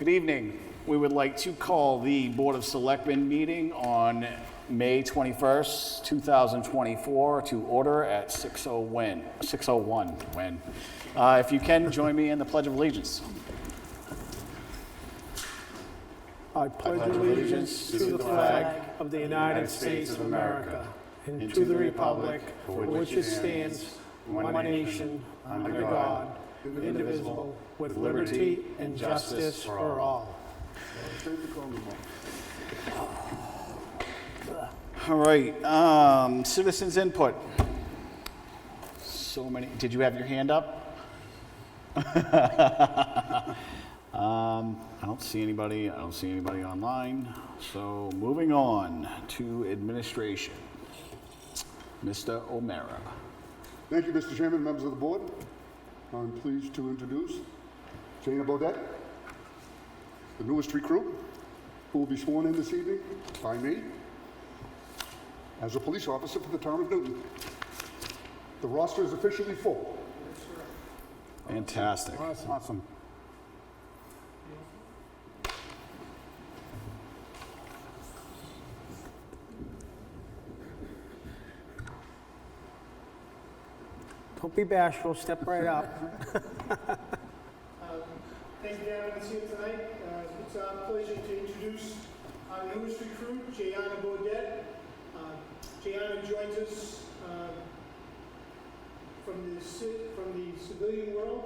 Good evening. We would like to call the Board of Selectmen meeting on May 21st, 2024 to order at 6:01. If you can, join me in the Pledge of Allegiance. I pledge allegiance to the flag of the United States of America and to the republic for which it stands, one nation, under God, indivisible, with liberty and justice for all. All right, citizens input. So many, did you have your hand up? I don't see anybody online. So moving on to administration. Mr. O'Mara. Thank you, Mr. Chairman, members of the board. I'm pleased to introduce Jana Bodette, the newest recruit, who will be sworn in this evening by me as a police officer for the town of Newton. The roster is officially full. Fantastic. Awesome. Don't be bashful, step right up. Thank you for having us here tonight. It's our pleasure to introduce our newest recruit, Jana Bodette. Jana joins us from the civilian world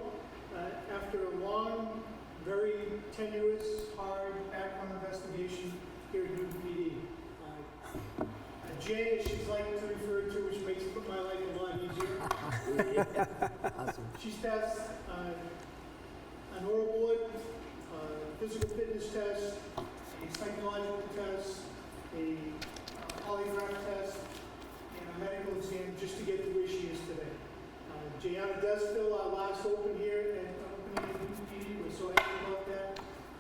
after a long, very tenuous, hard background investigation here at Newton PD. Jay, as she's like to refer to, which makes my life a lot easier. Awesome. She's passed an oral board, physical fitness test, a psychological test, a polygraph test, and a medical exam just to get to where she is today. Jana does fill our last opening here at Newton PD. We're so happy about that.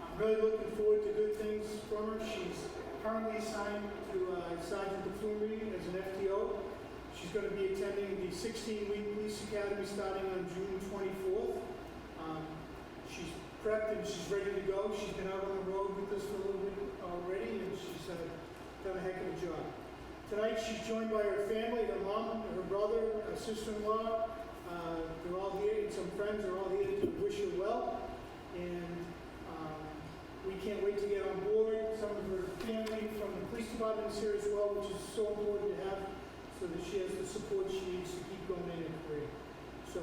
I'm really looking forward to good things from her. She's currently assigned to Sergeant DeFleury as an FTO. She's going to be attending the 16-week police academy starting on June 24th. She's prepped and she's ready to go. She's been out on the road with us for a little bit already, and she's done a heck of a job. Tonight she's joined by her family, her mom, her brother, her sister-in-law. They're all here, and some friends are all here to wish her well. And we can't wait to get on board. Some of her family from the police department is here as well, which is so important to have so that she has the support she needs to keep going in her career. So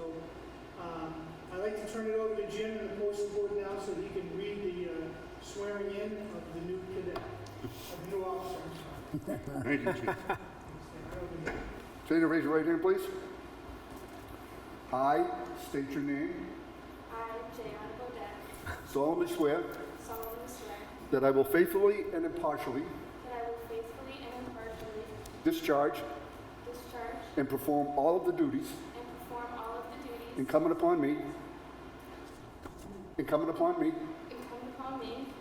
I'd like to turn it over to Jim and the postal board now so that he can read the swearing in of the new cadet, of the new officer. Thank you, Chief. Jana, raise your right hand, please. I state your name. I, Jana Bodette, Solemnly swear solemnly swear that I will faithfully and impartially that I will faithfully and impartially discharge discharge and perform all of the duties and perform all of the duties incumbent upon me incumbent upon me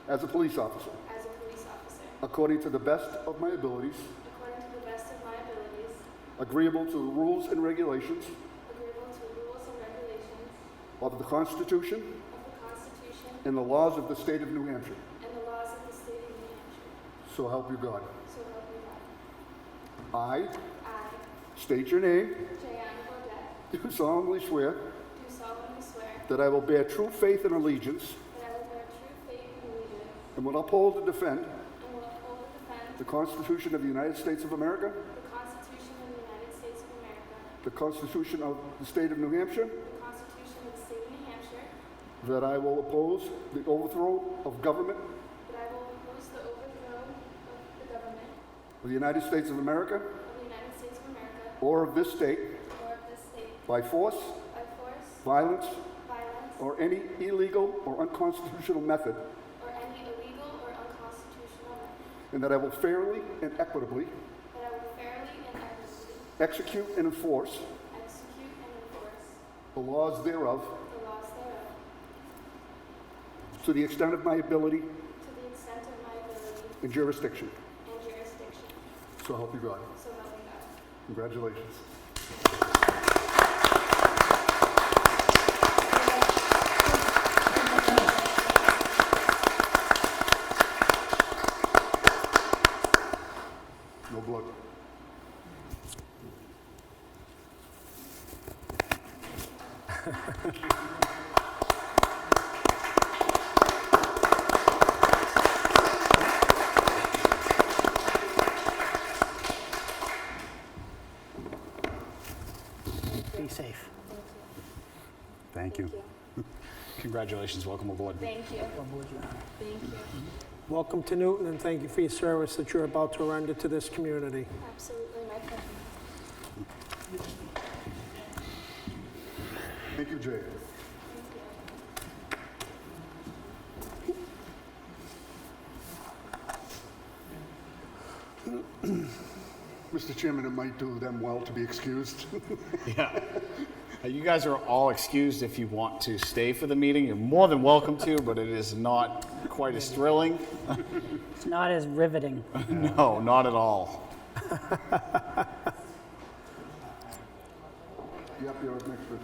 as a police officer, as a police officer, according to the best of my abilities, according to the best of my abilities, agreeable to the rules and regulations agreeable to the rules and regulations of the Constitution of the Constitution and the laws of the state of New Hampshire. and the laws of the state of New Hampshire. So help you God. So help me God. I I, state your name, Jana Bodette, do solemnly swear do solemnly swear that I will bear true faith and allegiance that I will bear true faith and allegiance and will uphold and defend and will uphold and defend the Constitution of the United States of America, the Constitution of the United States of America, the Constitution of the state of New Hampshire, the Constitution of the state of New Hampshire, that I will oppose the overthrow of government that I will oppose the overthrow of the government of the United States of America of the United States of America or of this state or of this state by force, by force, violence, violence, or any illegal or unconstitutional method, or any illegal or unconstitutional method, and that I will fairly and equitably that I will fairly and equitably execute and enforce execute and enforce the laws thereof the laws thereof to the extent of my ability to the extent of my ability and jurisdiction. and jurisdiction. So help you God. So help me God. Congratulations. Congratulations, welcome aboard. Thank you. Thank you. Welcome to Newton, and thank you for your service that you're about to render to this community. Absolutely, my pleasure. Thank you, Jay. Mr. Chairman, it might do them well to be excused. Yeah. You guys are all excused if you want to stay for the meeting. You're more than welcome to, but it is not quite as thrilling. It's not as riveting. No, not at all. Yep, you're up next, Rich.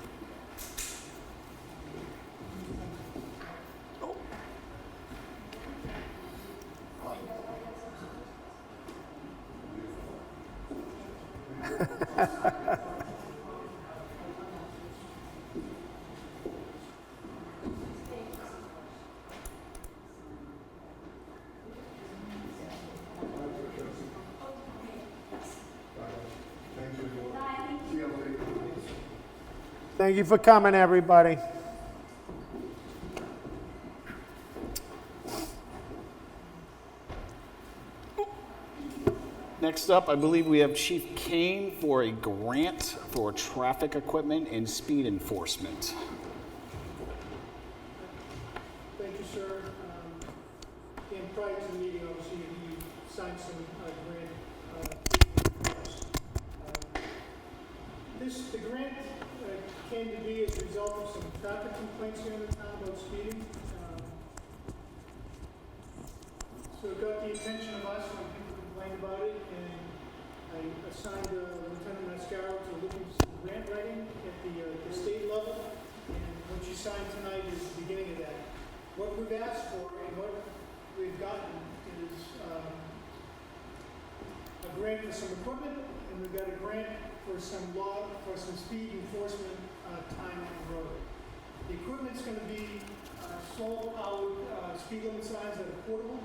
Thank you for coming, everybody. Next up, I believe we have Chief Kane for a grant for traffic equipment and speed enforcement. Thank you, sir. And prior to the meeting, obviously, you signed some grant. The grant came to be as a result of some traffic complaints here in the town about speeding. So it got the attention of us when people complained about it, and I assigned Lieutenant Mascaro to look into some grant writing at the state level, and what you signed tonight is the beginning of that. What we've asked for and what we've gotten is a grant for some equipment, and we've got a grant for some speed enforcement time on the road. The equipment's going to be solar-powered speed limit signs that are portable.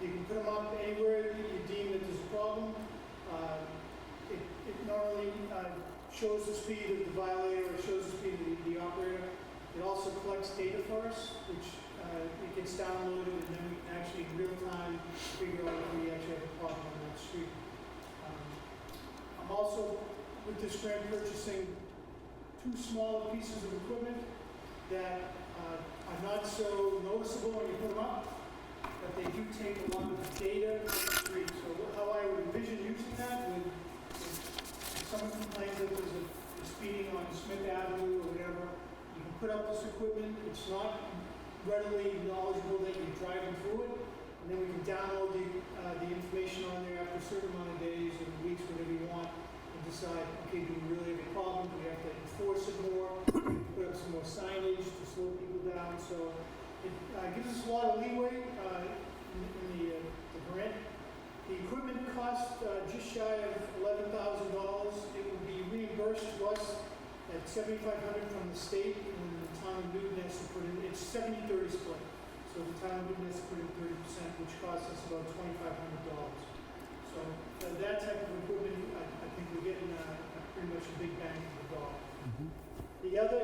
You can put them up anywhere that you deem that there's a problem. It not only shows the speed of the violator, it shows the speed of the operator. It also collects data for us, which it gets downloaded, and then we can actually in real time figure out if we actually have a problem on that street. I'm also, with this grant, purchasing 2 smaller pieces of equipment that are not so noticeable when you put them up, but they do take a lot of data from the street. So how I would envision using that would, if someone complains that there's a speeding on Smith Avenue or whatever, you can put up this equipment. It's not readily knowledgeable that you're driving through it, and then we can download the information on there after a certain amount of days or weeks, whatever you want, and decide, okay, do we really have a problem? Do we have to enforce it more? Put up some more signage to slow people down. So it gives us a lot of leeway in the grant. The equipment cost just shy of $11,000. It will be reimbursed to us at $7,500 from the state, and the town of Newton has to put in, it's 70-30 split. So the town of Newton has to put in 30%, which costs us about $2,500. So that type of equipment, I think we're getting pretty much a big bang for the dollar. The other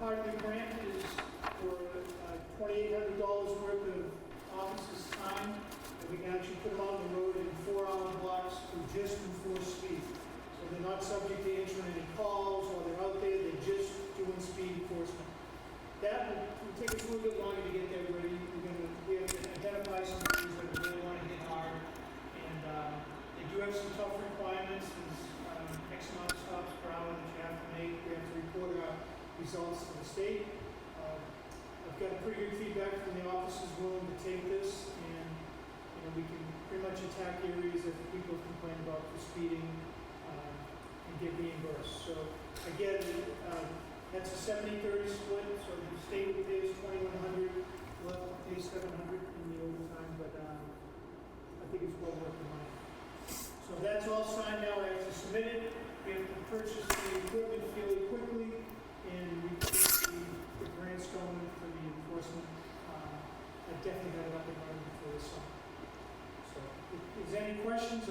part of the grant is for $2,800 worth of officers' time, and we can actually put them on the road in 4-hour blocks to just enforce speed. So they're not subject to answering any calls, or they're out there, they're just doing speed enforcement. That will take us a little bit longer to get that ready. We have to identify some things that we really want to hit hard, and they do have some tough requirements. There's X amount of stops per hour that you have to make. We have to report our results to the state. I've got pretty good feedback from the officers willing to take this, and we can pretty much attack areas that people complain about for speeding and get reimbursed. So again, that's a 70-30 split. So the state would pay us $2,100, we'll have to pay $700 in the overtime, but I think it's well worth the money. So that's all signed now. I have to submit it. We have to purchase the equipment fairly quickly, and we get the grants going for the enforcement. I definitely got it up and running before this summer. So if there's any questions,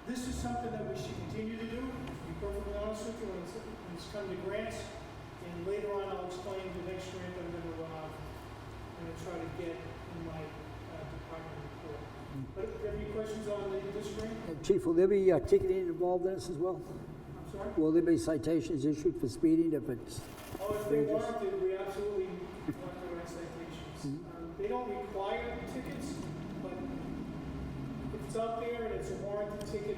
this is something that we should continue to do, to be perfectly honest with you, when it's come to grants. And later on, I'll explain the next grant I'm going to going to try to get in my department report. But if you have any questions on this grant? Chief, will there be ticketing involved in this as well? I'm sorry? Will there be citations issued for speeding if it's, Oh, if they warranted, we absolutely want to write citations. They don't require tickets, but if it's out there and it's a warranted ticket,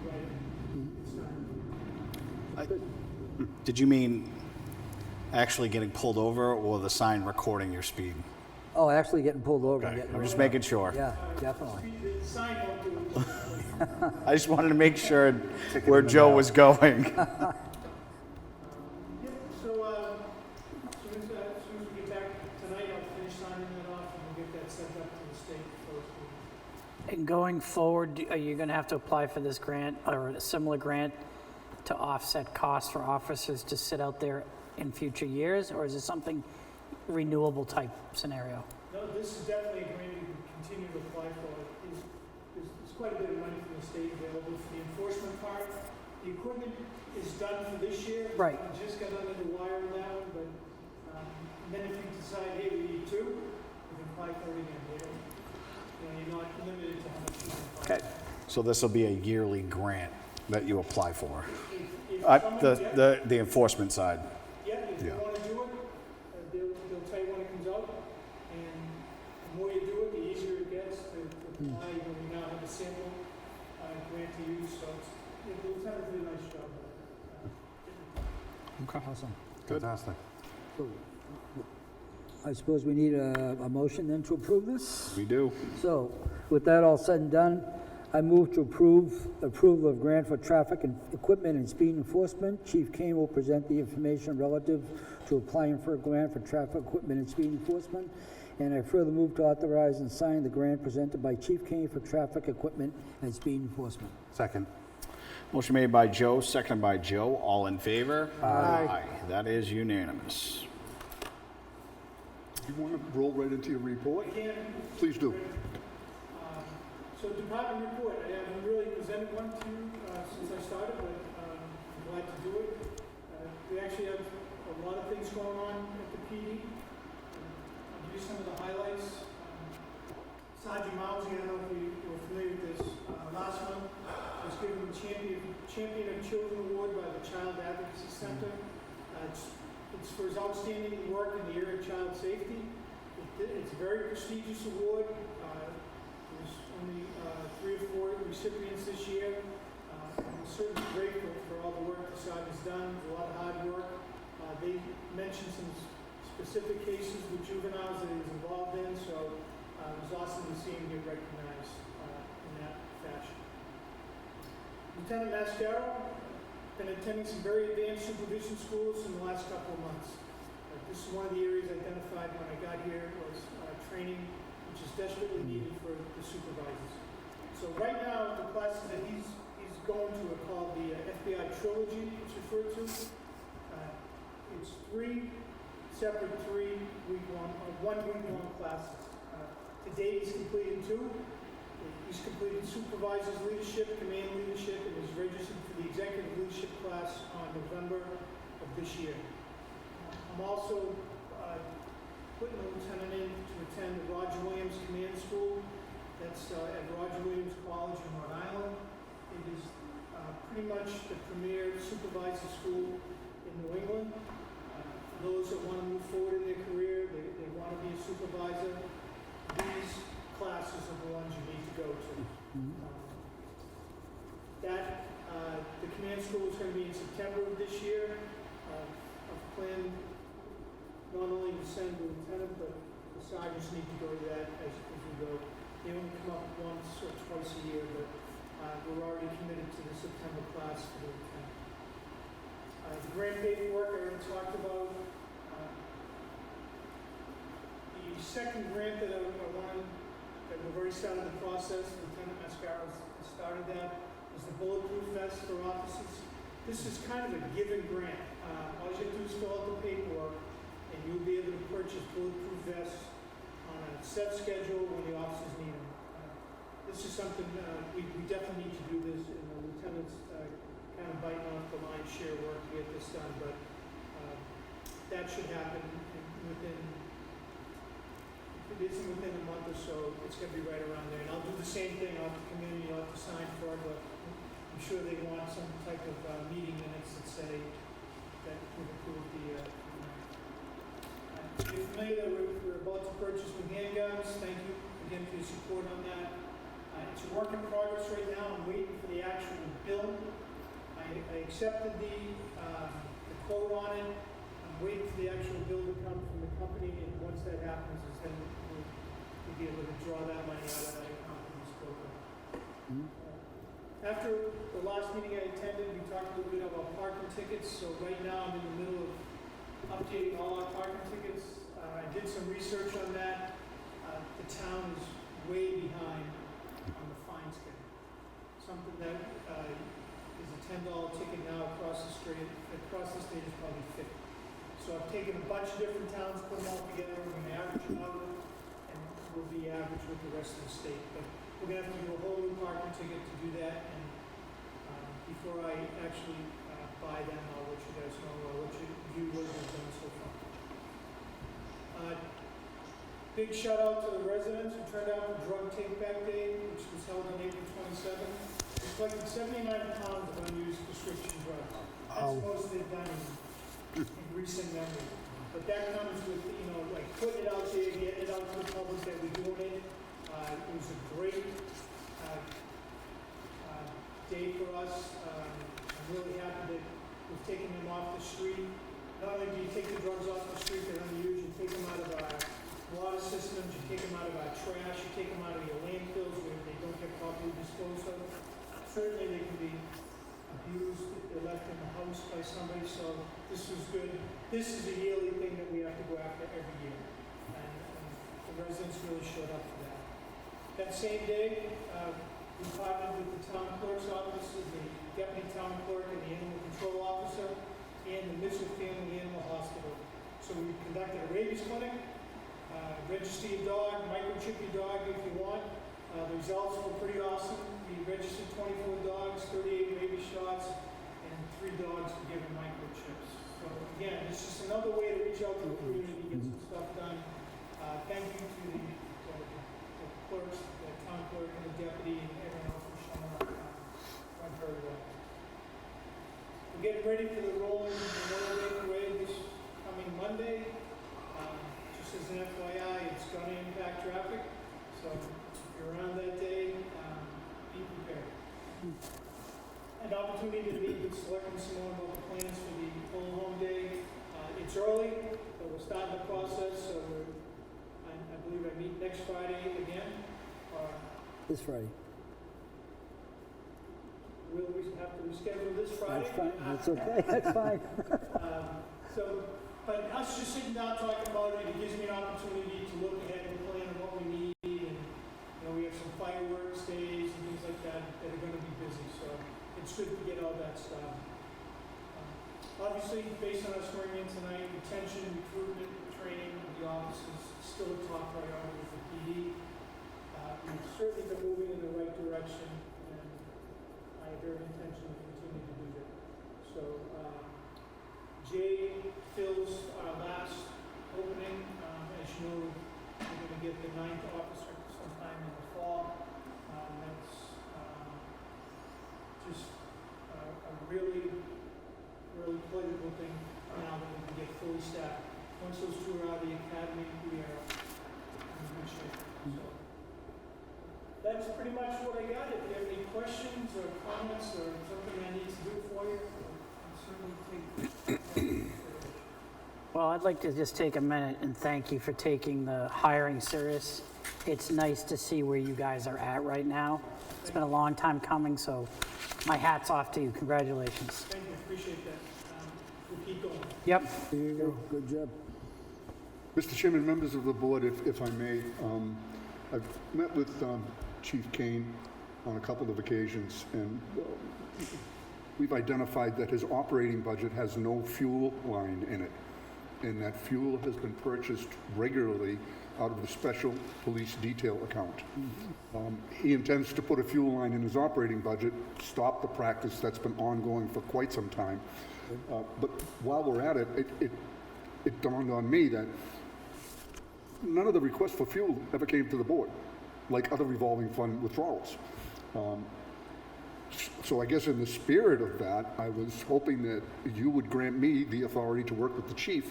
write it. It's not. Did you mean actually getting pulled over or the sign recording your speed? oh, actually getting pulled over? and Okay, getting I'm just arrested? making sure. Yeah, definitely. The sign won't do it. I just wanted to make sure where Joe was going. Yeah, so, as soon as we get back tonight, I'll finish signing that off and we'll get that sent up to the state for And going forward, are you going to have to apply for this grant or a similar grant to offset costs for officers to sit out there in future years? Or is it something renewable type scenario? No, this is definitely a grant we can continue to apply for. There's quite a bit of money from the state available for the enforcement part. The equipment is done for this year. Right. We just got under the wire on that one, but and then if you decide, hey, we need two, we can apply for it again. You're not limited to how much you can apply. Okay. So this will be a yearly grant that you apply for. If someone, The enforcement side. yeah, if you Yeah. want to do it, they'll tell you when it comes out. And the more you do it, the easier it gets to apply. We now have a sample grant to use, so the lieutenant did a nice job. Awesome. Fantastic. So, I suppose we need a motion then to approve this? We do. So, with that all said and done, I move to approval of grant for traffic and equipment and speed enforcement. Chief Kane will present the information relative to applying for a grant for traffic equipment and speed enforcement. And I further move to authorize and sign the grant presented by Chief Kane for traffic equipment and speed enforcement. Second. Motion made by Joe, seconded by Joe. All in favor? Aye. That is unanimous. Do you want to roll right into your report? Again, Please do. so department report, I haven't really presented one to you since I started, but I'm glad to do it. We actually have a lot of things going on at the PD. I'll give you some of the highlights. Sergeant Mousy, I don't know if you were familiar with this, last month was given the Champion of Children Award by the Child Advocacy Center. It's for his outstanding work in the area of child safety. It's a very prestigious award. There's only 3 or 4 recipients this year. I'm certainly grateful for all the work the sergeant's done, a lot of hard work. They mentioned some specific cases with juveniles that he was involved in, so it was awesome to see him get recognized in that fashion. Lieutenant Mascaro, been attending some very advanced supervision schools in the last couple of months. This is one of the areas identified when I got here was training, which is desperately needed for the supervisors. So right now, the classes that he's going to are called the FBI Trilogy, it's referred to. It's 3 separate 1-week-long classes. To date, he's completed 2. He's completed supervisor's leadership, command leadership, and is registered for the executive leadership class on November of this year. I'm also putting a lieutenant in to attend the Roger Williams Command School. That's at Roger Williams College in Rhode Island. It is pretty much the premier supervisor school in New England. For those that want to move forward in their career, they want to be a supervisor, these classes are the ones you need to go to. The command school is going to be in September of this year. I've planned not only to send the lieutenant, but the sergeants need to go to that as we go. They only come up once or twice a year, but we're already committed to the September class for the lieutenant. The grant paperwork I already talked about. The second grant that I wanted, that we've already started the process, Lieutenant Mascaro has started that, is the Bulletproof Vest for officers. This is kind of a given grant. All you have to do is fill out the paperwork, and you'll be able to purchase bulletproof vests on a set schedule when the officers need them. This is something we definitely need to do this, and the lieutenant's kind of biting off the lion's share work to get this done, but that should happen within it isn't within a month or so, it's gonna be right around there. And I'll do the same thing, I'll have the community, I'll have to sign for it, but I'm sure they want some type of meeting minutes that say that we've approved the, if you're familiar that we're about to purchase new handguns, thank you again for your support on that. It's a work in progress right now, I'm waiting for the actual bill. I accepted the quote on it, I'm waiting for the actual bill to come from the company, and once that happens, is then we'll be able to draw that money out of that account and just go there. After the last meeting I attended, we talked a little bit about parking tickets, so right now I'm in the middle of updating all our parking tickets. I did some research on that. The town is way behind on the fine schedule. Something that is a $10 ticket now across the state is probably $50. So I've taken a bunch of different towns, put them all together, we're gonna average them out, and we'll be average with the rest of the state. But we're gonna have to do a whole new parking ticket to do that, and before I actually buy them, I'll let you guys know what you view what we've done so far. Big shout out to the residents who turned out for Drug Take Back Day, which was held on April 27th. We collected 79 pounds of unused prescription drugs. That's the most they've done in recent memory. But that comes with, like putting it out there, getting it out to the public that we're doing it. It was a great day for us. I'm really happy that we've taken them off the street. Not only do you take the drugs off the street, they're unused, you take them out of our water systems, you take them out of our trash, you take them out of your landfills where they don't get properly disposed of. Certainly they can be abused if they're left in the house by somebody, so this was good. This is a yearly thing that we have to go after every year, and the residents really showed up for that. That same day, we partnered with the town clerk's office, the deputy town clerk, and the animal control officer, and the Mitchell Family Animal Hospital. So we conducted a rabies clinic, register your dog, microchip your dog if you want. The results were pretty awesome. We registered 24 dogs, 38 rabies shots, and 3 dogs were given microchips. So again, it's just another way to reach out to the community, get some stuff done. Thank you to the clerks, the town clerk, and the deputy, and everyone else for showing up. Went very well. We're getting ready for the rolling Memorial Day parade this coming Monday. Just as an FYI, it's going to impact traffic, so if you're around that day, be prepared. An opportunity to meet with Selectman Simone about the plans for the Old Home Day. It's early, but we're starting the process, so I believe I meet next Friday again. This Friday. Will we have to reschedule this Friday? That's fine, that's okay, that's fine. But us just sitting down talking about it, it gives me an opportunity to look ahead and plan on what we need, and, we have some fireworks days and things like that that are gonna be busy, so it's good to get all that stuff. Obviously, based on our swearing in tonight, retention, recruitment, training of the office is still a top priority for PD. We've certainly been moving in the right direction, and I have every intention to continue to do that. So, Jay fills our last opening. As you know, we're going to get the 9th officer sometime in the fall. That's just a really, really pleasurable thing now that we can get fully staffed. Once those 2 are out of the academy, we are in good shape. So that's pretty much what I got. If you have any questions or comments or something I need to do for you, I'll certainly take. Well, I'd like to just take a minute and thank you for taking the hiring serious. It's nice to see where you guys are at right now. It's been a long time coming, so my hat's off to you. Congratulations. Thank you, appreciate that. We'll keep going. Yep. There you go, good job. Mr. Chairman, members of the board, if I may, I've met with Chief Kane on a couple of occasions, and we've identified that his operating budget has no fuel line in it, and that fuel has been purchased regularly out of the special police detail account. He intends to put a fuel line in his operating budget, stop the practice that's been ongoing for quite some time. But while we're at it, it dawned on me that none of the requests for fuel ever came to the board, like other revolving fund withdrawals. So I guess in the spirit of that, I was hoping that you would grant me the authority to work with the chief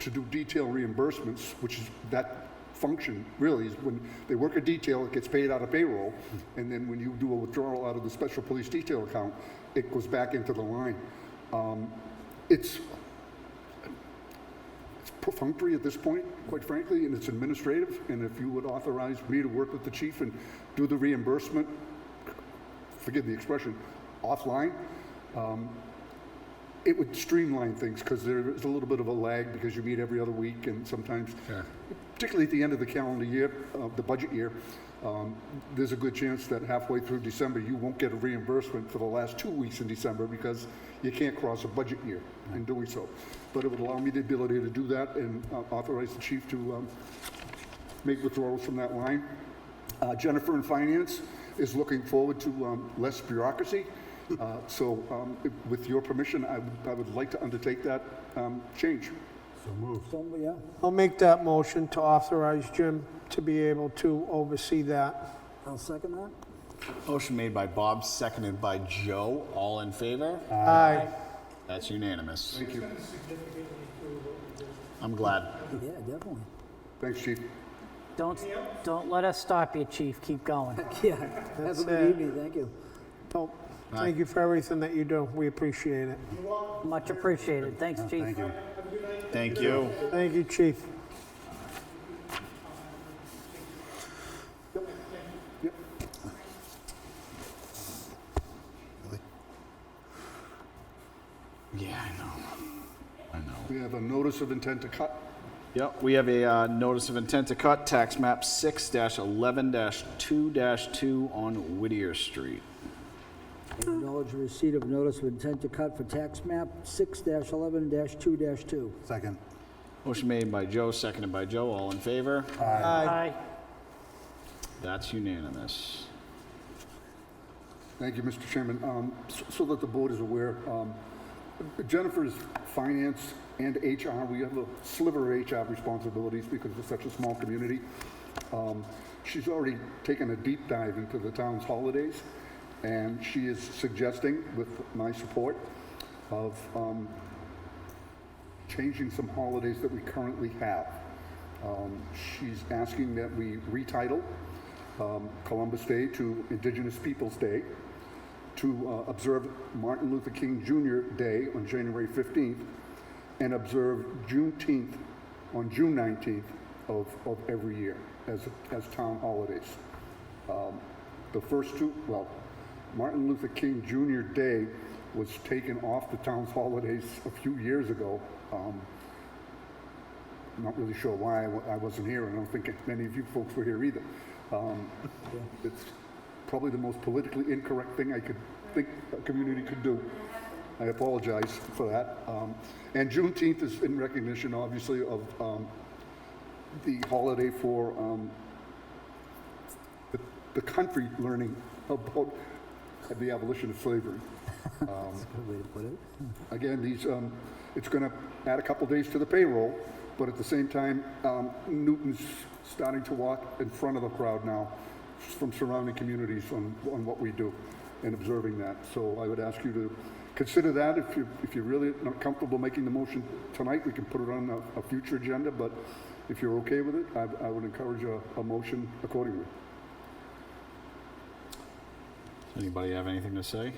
to do detail reimbursements, which is that function really is when they work a detail, it gets paid out of payroll, and then when you do a withdrawal out of the special police detail account, it goes back into the line. It's perfunctory at this point, quite frankly, and it's administrative, and if you would authorize me to work with the chief and do the reimbursement, forgive the expression, offline, it would streamline things, because there is a little bit of a lag, because you meet every other week, and sometimes, particularly at the end of the calendar year, the budget year, there's a good chance that halfway through December, you won't get a reimbursement for the last 2 weeks in December, because you can't cross a budget year in doing so. But it would allow me the ability to do that and authorize the chief to make withdrawals from that line. Jennifer in Finance is looking forward to less bureaucracy. So with your permission, I would like to undertake that change. So, yeah, I'll make that motion to authorize Jim to be able to oversee that. I'll second that. Motion made by Bob, seconded by Joe. All in favor? Aye. That's unanimous. Thank you. I'm glad. Yeah, definitely. Thanks, Chief. Don't let us stop you, chief. Keep going. Yeah, have a That's good it. evening, thank you. Oh, thank you for everything that you do. We appreciate it. Much appreciated. Thanks, chief. Thank you. Thank you, chief. Yeah, I know. We have a notice of intent to cut. Yep, we have a notice of intent to cut tax map 6-11-2-2 on Whittier Street. Acknowledge the receipt of notice of intent to cut for tax map 6-11-2-2. Second. Motion made by Joe, seconded by Joe. All in favor? Aye. That's unanimous. Thank you, Mr. Chairman. So that the board is aware, Jennifer's finance and HR, we have a sliver of HR responsibilities because we're such a small community. She's already taken a deep dive into the town's holidays, and she is suggesting, with my support, of changing some holidays that we currently have. She's asking that we retitle Columbus Day to Indigenous Peoples' Day, to observe Martin Luther King Jr. Day on January 15th, and observe Juneteenth on June 19th of every year as town holidays. The first two, well, Martin Luther King Jr. Day was taken off the town's holidays a few years ago. I'm not really sure why I wasn't here, and I don't think many of you folks were here either. It's probably the most politically incorrect thing I could think a community could do. I apologize for that. And Juneteenth is in recognition, obviously, of the holiday for the country learning about the abolition of slavery. That's a good way to put it. Again, these, it's going to add a couple days to the payroll, but at the same time, Newton's starting to walk in front of the crowd now from surrounding communities on what we do and observing that. So I would ask you to consider that. If you're really not comfortable making the motion tonight, we can put it on a future agenda, but if you're okay with it, I would encourage a motion accordingly. Anybody have anything to say?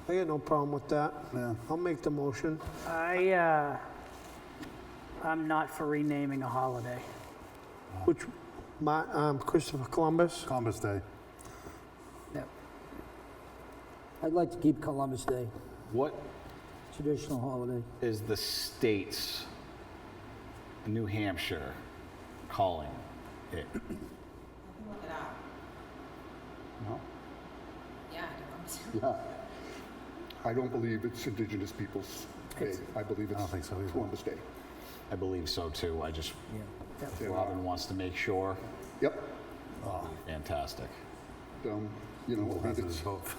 I got no problem with that. Yeah. I'll make the motion. I'm not for renaming a holiday. Which, Christopher Columbus? Columbus Day. Yep. I'd like to keep Columbus Day, What traditional holiday. is the state's New Hampshire calling it? Look it up. No? Yeah, I don't. Yeah. I don't believe it's Indigenous Peoples' Day. I believe it's I don't think so either. Columbus Day. I believe so too. I just, Yeah. if Robin wants to make sure, Yep. fantastic. You know, I think it's, Both.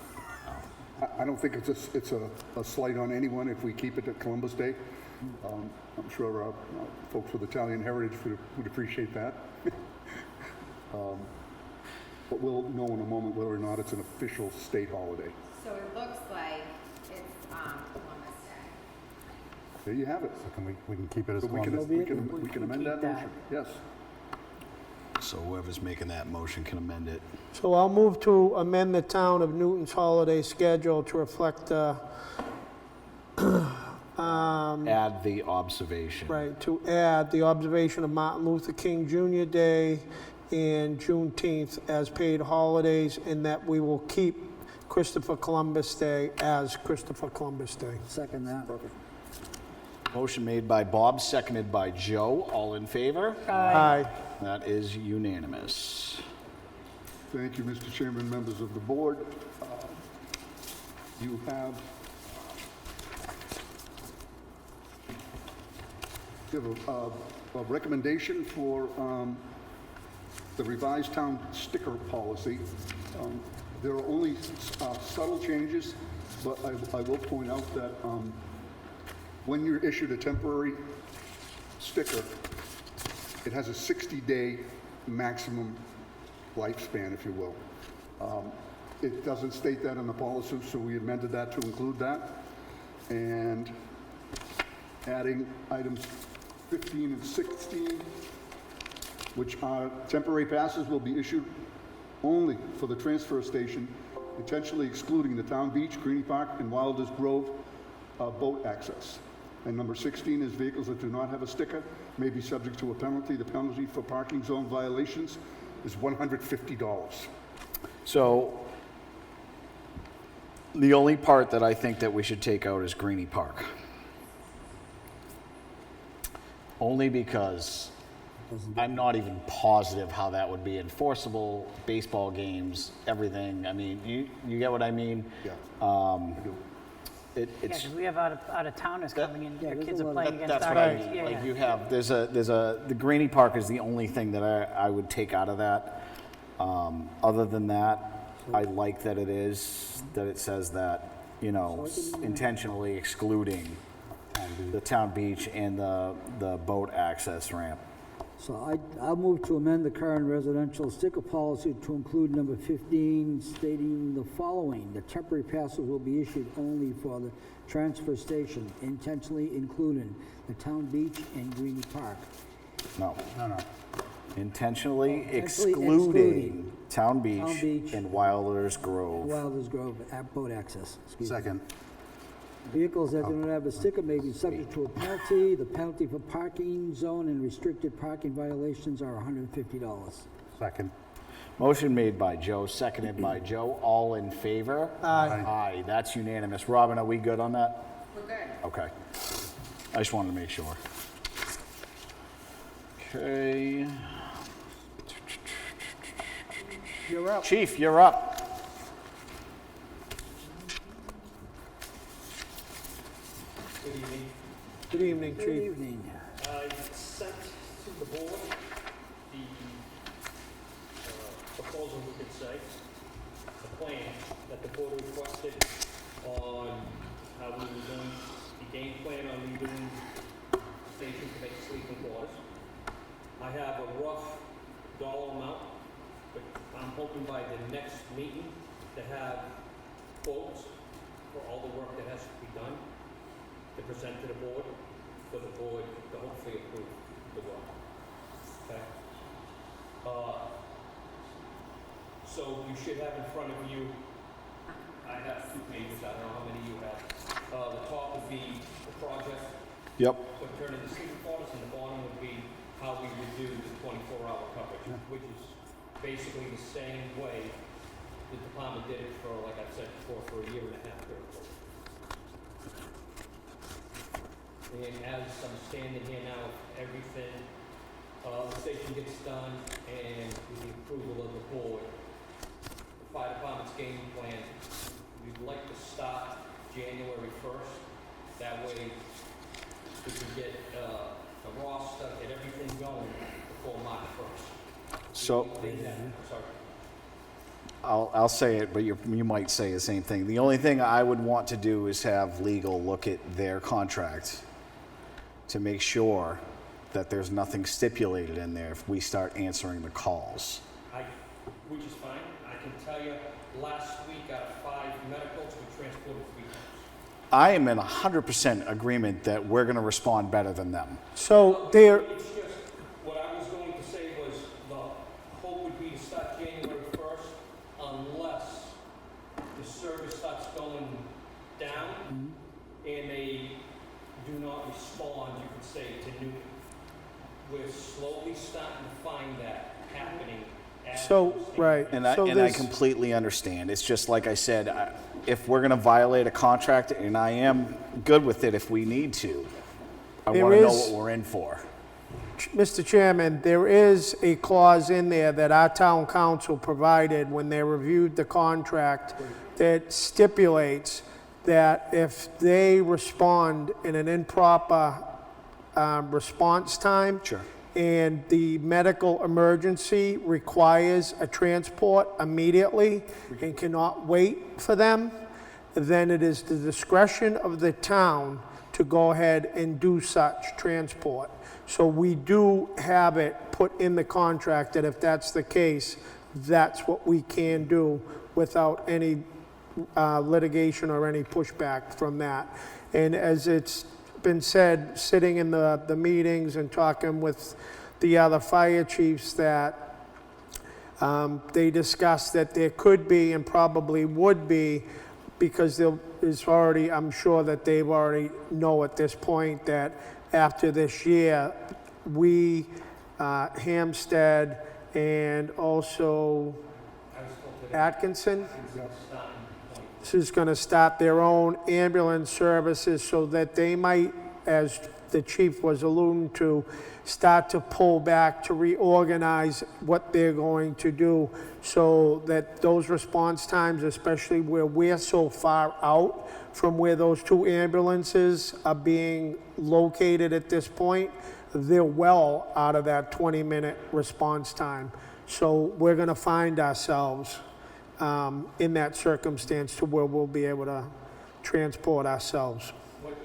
I don't think it's a slight on anyone if we keep it at Columbus Day. I'm sure folks with Italian heritage would appreciate that. But we'll know in a moment whether or not it's an official state holiday. So it looks like it's Columbus Day. There you have it. We can keep it as So we can, Columbus. we can amend that Keep that. motion. Yes. So whoever's making that motion can amend it. So I'll move to amend the town of Newton's holiday schedule to reflect, Add the observation. right, to add the observation of Martin Luther King Jr. Day and Juneteenth as paid holidays, and that we will keep Christopher Columbus Day as Christopher Columbus Day. Second that. Motion made by Bob, seconded by Joe. All in favor? Aye. That is unanimous. Thank you, Mr. Chairman, members of the board. You have a recommendation for the revised town sticker policy. There are only subtle changes, but I will point out that when you're issued a temporary sticker, it has a 60-day maximum lifespan, if you will. It doesn't state that in the policy, so we amended that to include that. And adding items 15 and 16, which are temporary passes will be issued only for the transfer station, intentionally excluding the Town Beach, Greenie Park, and Wilders Grove boat access. And number 16 is vehicles that do not have a sticker may be subject to a penalty. The penalty for parking zone violations is $150. So the only part that I think that we should take out is Greenie Park. Only because I'm not even positive how that would be enforceable, baseball games, everything. I mean, you get what I mean? Yeah. Um, Yeah, It's, because we have out-of-towners coming in, their there's kids a are lot playing of- against that's our what I kids. mean. Yeah, Like yeah. you have, the Greenie Park is the only thing that I would take out of that. Other than that, I like that it says that, intentionally excluding the Town Beach and the boat access ramp. So I'll move to amend the current residential sticker policy to include number 15 stating the following. The temporary passes will be issued only for the transfer station, intentionally including the Town Beach and Greenie Park. No. No. Intentionally Intentionally excluding excluding Town Town Beach Beach and Wilders Grove. Wilders Grove boat access. Excuse me. Second. Vehicles that do not have a sticker may be subject to a penalty. The penalty for parking zone and restricted parking violations are $150. Second. Motion made by Joe, seconded by Joe. All in favor? Aye. Aye, that's unanimous. Robin, are we good on that? We're good. Okay. I just wanted to make sure. Okay. You're up. Chief, you're up. Good evening. Good evening, Good Chief. evening. I sent to the board the proposal, we could say, the plan that the board requested on how we were doing the game plan on redoing the station to make sleeping quarters. I have a rough dollar amount, but I'm hoping by the next meeting to have quotes for all the work that has to be done to present to the board, for the board to hopefully approve the work. Okay? So you should have in front of you, I have 2 pages, I don't know how many you have. The top would be the project, Yep. would turn into sleeping quarters, and the bottom would be how we would do the 24-hour coverage, which is basically the same way the department did it for, like I said before, for a year and a half. And as I'm standing here now, everything, the station gets done, and with the approval of the board, the fire department's game plan, we'd like to start January 1st. That way, we can get the roster, get everything going before March 1st. So Sorry. I'll say it, but you might say the same thing. The only thing I would want to do is have legal look at their contract to make sure that there's nothing stipulated in there if we start answering the calls. Which is fine. I can tell you, last week out of 5 medicals, we transported 3 times. I am in 100% agreement that we're going to respond better than them. So there, It's just, what I was going to say was, the hope would be to start January 1st unless the service starts going down and they do not respond, you could say, to Newton. We're slowly starting to find that happening. as so, we speak. right. And I, So and I this- completely understand. It's just like I said, if we're going to violate a contract, and I am good with it if we need to, I There want to know is- what we're in for. Mr. Chairman, there is a clause in there that our town council provided when they reviewed the contract that stipulates that if they respond in an improper response time, Sure. and the medical emergency requires a transport immediately and cannot wait for them, then it is the discretion of the town to go ahead and do such transport. So we do have it put in the contract that if that's the case, that's what we can do without any litigation or any pushback from that. And as it's been said, sitting in the meetings and talking with the other fire chiefs, that they discussed that there could be and probably would be, because there is already, I'm sure that they've already know at this point that after this year, we, Hampstead, and also Atkinson, is going to start their own ambulance services so that they might, as the chief was alluding to, start to pull back to reorganize what they're going to do so that those response times, especially where we're so far out from where those 2 ambulances are being located at this point, they're well out of that 20-minute response time. So we're going to find ourselves in that circumstance to where we'll be able to transport ourselves. What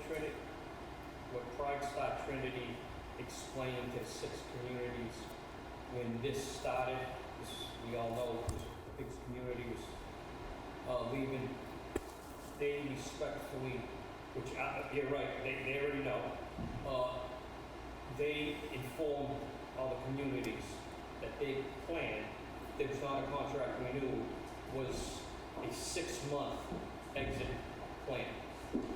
Pride Star Trinity explained to 6 communities when this started, this, we all know, the biggest community was leaving, they respectfully, which, you're right, they already know, they informed all the communities that they planned, there was not a contract renewal, was a 6-month exit plan.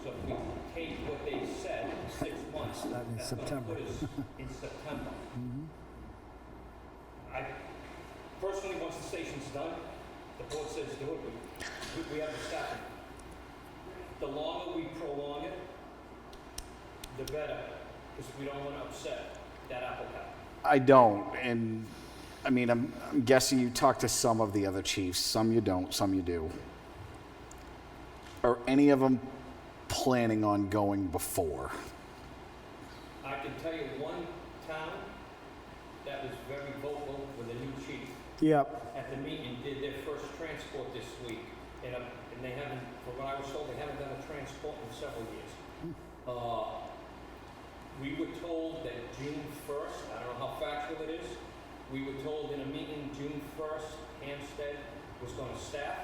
So if we take what they said, 6 months, Start in that's gonna September. put us in September. I personally, once the station's done, the board says do it, we have the staffing. The longer we prolong it, the better, because we don't want to upset that apple cart. I don't, and I mean, I'm guessing you talked to some of the other chiefs. Some you don't, some you do. Are any of them planning on going before? I can tell you one town that was very vocal with a new chief Yep. at the meeting, did their first transport this week, and they haven't, from what I was told, they haven't done a transport in several years. We were told that June 1st, I don't know how factual it is, we were told in a meeting June 1st, Hampstead was going to staff,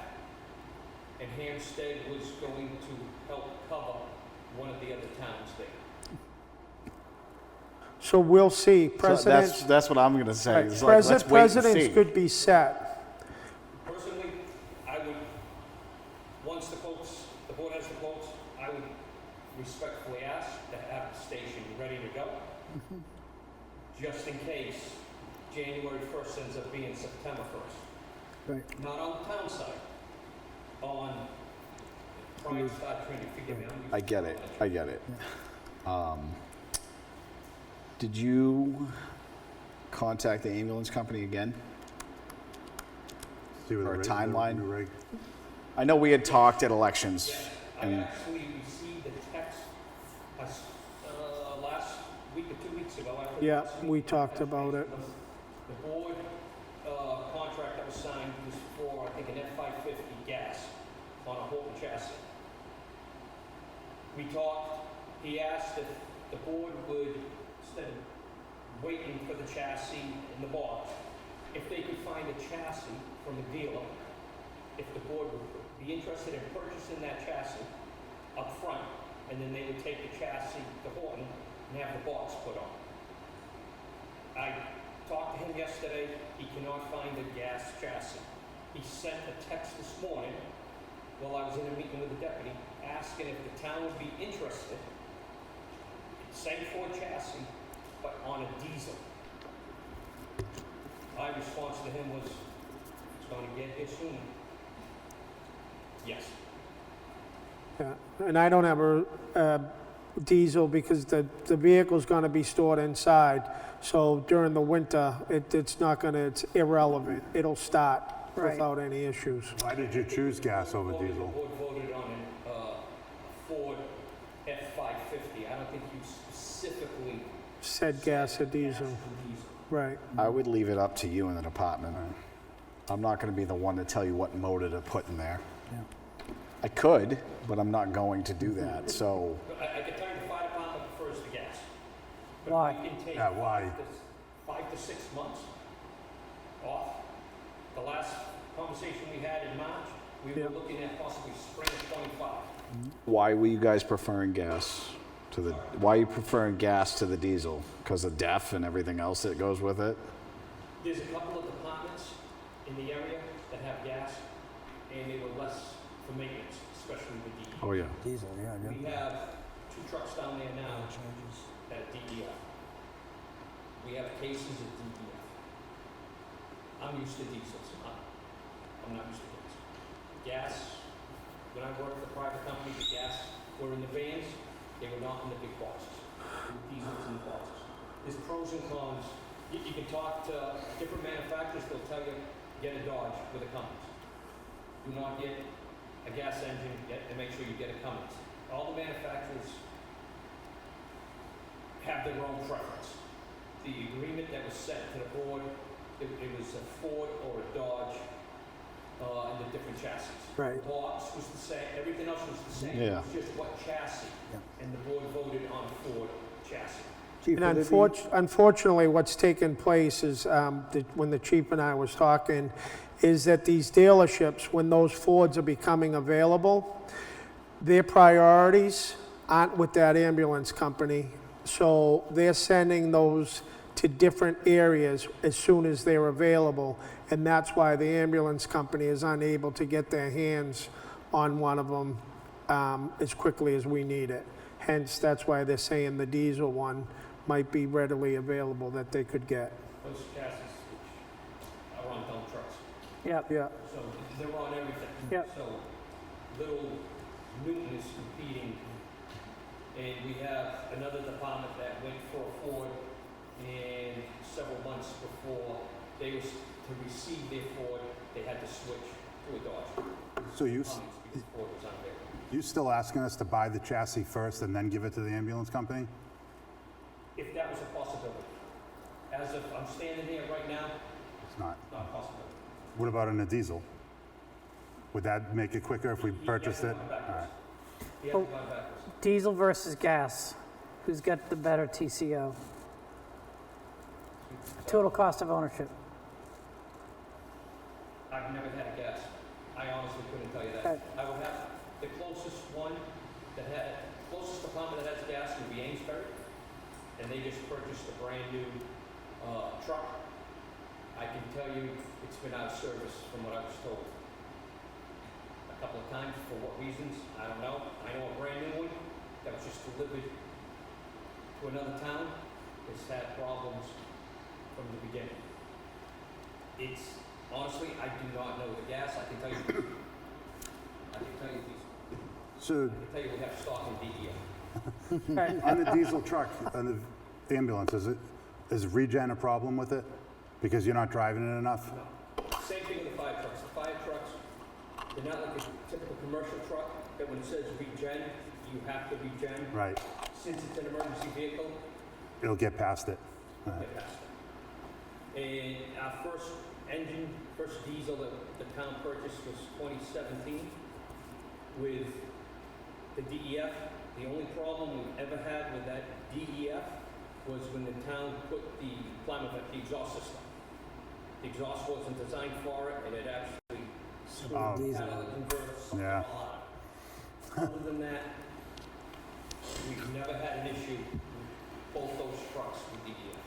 and Hampstead was going to help cover one of the other towns there. So we'll see. So Presidents, that's what I'm going to say. right, It's like, let's wait and presidents see. could be set. Personally, I would, once the board has the quotes, I would respectfully ask to have the station ready to go. Just in case January 1st ends up being September 1st. Right. Not on the town side, on Pride Star Trinity, forgive me. I'm I get it. I get it. Did you contact the ambulance company again? See what For a the reg- timeline? the reg- I know we had talked at elections, I and actually received a text last week or 2 weeks ago. I heard Yeah, last week. we talked about it. The board contract that was signed was for, I think, an F-550 gas on a Holton chassis. We talked, he asked if the board would, instead of waiting for the chassis in the box, if they could find a chassis from a dealer, if the board would be interested in purchasing that chassis up front, and then they would take the chassis to Horton and have the box put on. I talked to him yesterday, he cannot find a gas chassis. He sent a text this morning, while I was in a meeting with the deputy, asking if the town would be interested, same Ford chassis, but on a diesel. My response to him was, it's gonna get here soon. Yes. Yeah, and I don't have a diesel because the vehicle's gonna be stored inside. So during the winter, it's not gonna, it's irrelevant. It'll start Right. without any issues. Why did you choose gas over The diesel? board voted on a Ford F-550. I don't think you specifically Said gas or diesel, asked for diesel. right. I would leave it up to you in the department. I'm not gonna be the one to tell you what motor to put in there. I could, but I'm not going to do that, so. I can tell you the fire department prefers the gas. But Why? we can take Yeah, why? 5 to 6 months off. The last conversation we had in March, we Yeah. were looking at possibly spring of '25. Why were you guys preferring gas to the, why are you preferring gas to the diesel? Because of DEF and everything else that goes with it? There's a couple of departments in the area that have gas, and they were less for maintenance, especially the DEF. Oh, yeah. Diesel, yeah, We have 2 trucks down there now at DEF. We have cases at DEF. I'm used to diesels. I'm not used to gas. Gas, when I worked for a private company, the gas were in the vans, they were not in the big boxes. Diesels in the boxes. There's pros and cons. You can talk to different manufacturers, they'll tell you, get a Dodge with a Cummins. Do not get a gas engine, and make sure you get a Cummins. All the manufacturers have their own preference. The agreement that was sent to the board, it was a Ford or a Dodge, and the different chassis. Right. The box was the same, everything else was the same. Yeah. It was just what chassis, and the board voted on a Ford chassis. Chief, And would it be- unfortunately, what's taken place is, when the chief and I was talking, is that these dealerships, when those Fords are becoming available, their priorities aren't with that ambulance company. So they're sending those to different areas as soon as they're available. And that's why the ambulance company is unable to get their hands on one of them as quickly as we need it. Hence, that's why they're saying the diesel one might be readily available that they could get. Those chassis which are on dump trucks, Yep, Yeah, so they're on everything. Yep. So Little Newton is competing, and we have another department that went for a Ford, and several months before they was to receive their Ford, they had to switch to a Dodge. So you, Because Ford was unavailable. you still asking us to buy the chassis first and then give it to the ambulance company? If that was a possibility. As of, I'm standing here right now, It's not. not a possibility. What about in a diesel? Would that make it quicker if we purchased it? All right. You have to go backwards. diesel versus gas, who's got the better TCO? Total cost of ownership. I've never had a gas. I honestly couldn't tell you Okay. that. I would have, the closest one that had, closest department that has gas would be Amesbury, and they just purchased a brand new truck. I can tell you, it's been out of service from what I was told. A couple of times, for what reasons, I don't know. I know a brand new one that was just delivered to another town has had problems from the beginning. It's, honestly, I do not know the gas. I can tell you, diesel. So I can tell you we have stock in DEF. on the diesel truck, on the ambulance, is regen a problem with it? Because you're not driving it enough? Same thing with the fire trucks. The fire trucks, they're not like a typical commercial truck that when it says regen, you have to regen. Right. Since it's an emergency vehicle, It'll get past it. you get past it. And our first engine, first diesel that the town purchased was 2017 with the DEF. The only problem we've ever had with that DEF was when the town put the Plymouth, the exhaust system. The exhaust wasn't designed for it, and it actually Oh. screwed out of the converter, sucked Yeah. it all out. Other than that, we've never had an issue with both those trucks with DEF.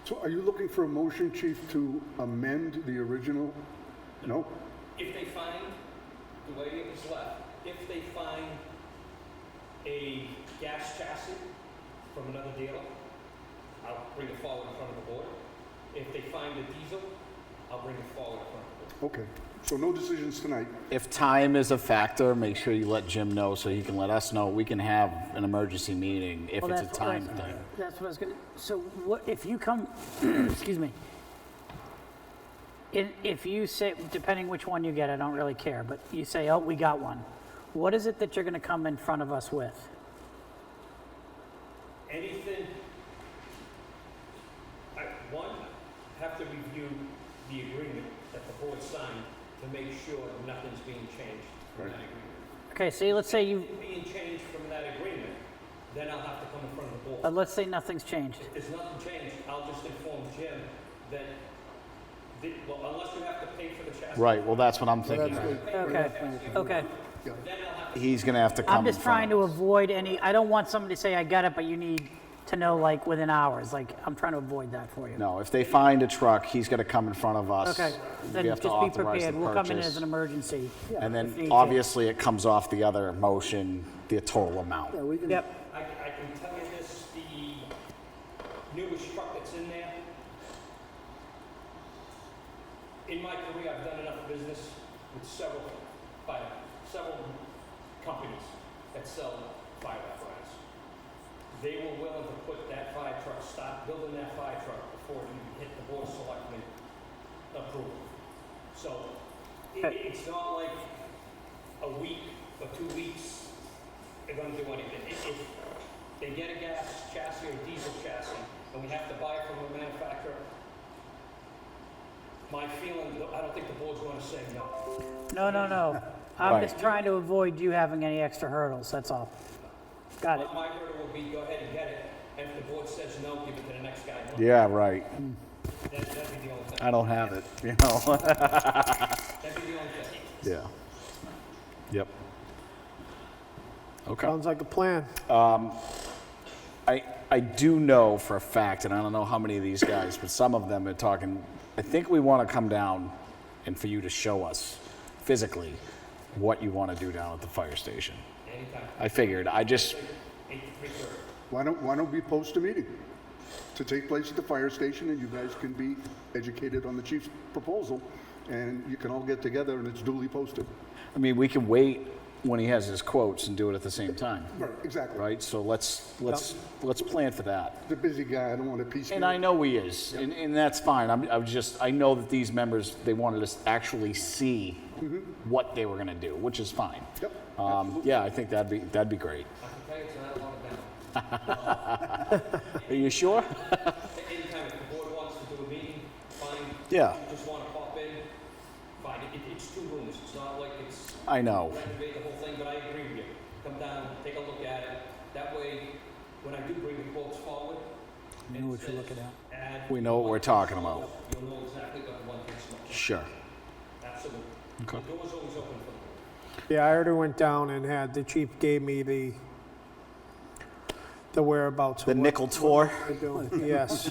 So are you looking for a motion, Chief, to amend the original? No? If they find, the way it was left, if they find a gas chassis from another dealer, I'll bring it forward in front of the board. If they find a diesel, I'll bring it forward in front of the board. Okay, so no decisions tonight. If time is a factor, make sure you let Jim know so he can let us know. We can have an emergency meeting if Well, it's a that's- time thing. That's what I was gonna, so what, if you come, excuse me, if you say, depending which one you get, I don't really care, but you say, oh, we got one, what is it that you're gonna come in front of us with? Anything, one, have to review the agreement that the board signed to make sure nothing's being changed from that agreement. Okay, say, let's say you, If being changed from that agreement, then I'll have to come in front of the board. let's say nothing's changed. If there's nothing changed, I'll just inform Jim that, well, unless you have to pay for the chassis. Right, well, that's what I'm thinking. Okay, okay. Then I'll have to He's gonna have to come I'm in just front trying of to us. avoid any, I don't want somebody to say, I got it, but you need to know like within hours, like, I'm trying to avoid that for you. No, if they find a truck, he's gotta come in front of us. Okay, then We have just to be authorize the prepared, we'll come in purchase. as an emergency. And if need then to. obviously it comes off the other motion, the total amount. Yeah, we can, Yep, I can tell you this, the newest truck that's in there, in my career, I've done enough business with several companies that sell fire apparatus. They were willing to put that fire truck, start building that fire truck before it even hit the board of selectmen approval. So, it's not like a week or 2 weeks, they're gonna do anything. If they get a gas chassis or diesel chassis, and we have to buy it from a manufacturer, my feeling, I don't think the board's gonna say no. no. I'm Right. just trying to avoid you having any extra hurdles, that's all. Got it. My order will be, go ahead and get it, and if the board says no, give it to the next guy. Yeah, right. That'd be the only thing. I don't have it, you know? That'd be the only thing. Yeah. Yep. Okay. Sounds like a plan. I do know for a fact, and I don't know how many of these guys, but some of them are talking, I think we want to come down and for you to show us physically what you want to do down at the fire station. Anytime. I figured, I just, 8 to 3:30. Why don't we post a meeting to take place at the fire station, and you guys can be educated on the chief's proposal, and you can all get together and it's duly posted. I mean, we can wait when he has his quotes and do it at the same time, Right, exactly. right? So let's plan for that. The busy guy, I don't want to piecemeal. And I know he is, and that's fine. I know that these members, they wanted to actually see what they were gonna do, which is fine. Yep, Yeah, I think that'd be great. I can tell you it's not a lot of down. Are you sure? Anytime if the board wants to do a meeting, fine. Yeah. If you just want to pop in, fine. It's 2 rooms. It's not like it's I know. renovate the whole thing, but I agree with you. Come down, take a look at it. That way, when I do bring the quotes forward, You know what you're looking at. add. We know what we're talking about. You'll know exactly what the one thing's like. Sure. Absolutely. Okay. The door's always open for the board. Yeah, I already went down and had, the chief gave me the whereabouts. of The what nickel tour. we're doing. Yes.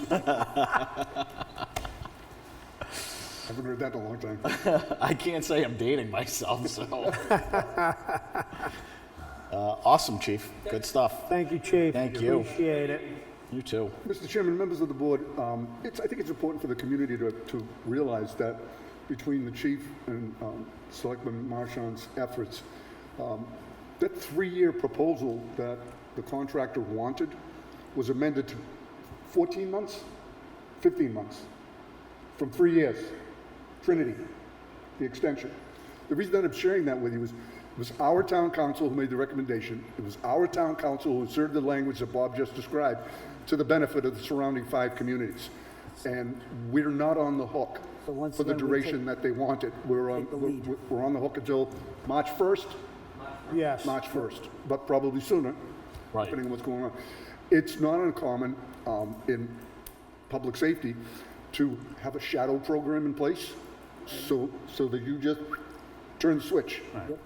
haven't heard that in a long time. I can't say I'm dating myself, so. Awesome, Chief. Good stuff. Thank you, chief. Thank you. Appreciate it. You too. Mr. Chairman, members of the board, I think it's important for the community to realize that between the chief and Selectman Marchand's efforts, that 3-year proposal that the contractor wanted was amended to 14 months, 15 months, from 3 years. Trinity, the extension. The reason that I'm sharing that with you is it was our town council who made the recommendation. It was our town council who inserted the language that Bob just described to the benefit of the surrounding 5 communities. And we're not on the hook So once for the again, we duration that they wanted. We're on the lead. the hook until March 1st. Yes. March 1st, but probably sooner, Right. depending on what's going on. It's not uncommon in public safety to have a shadow program in place, so that you just turn the switch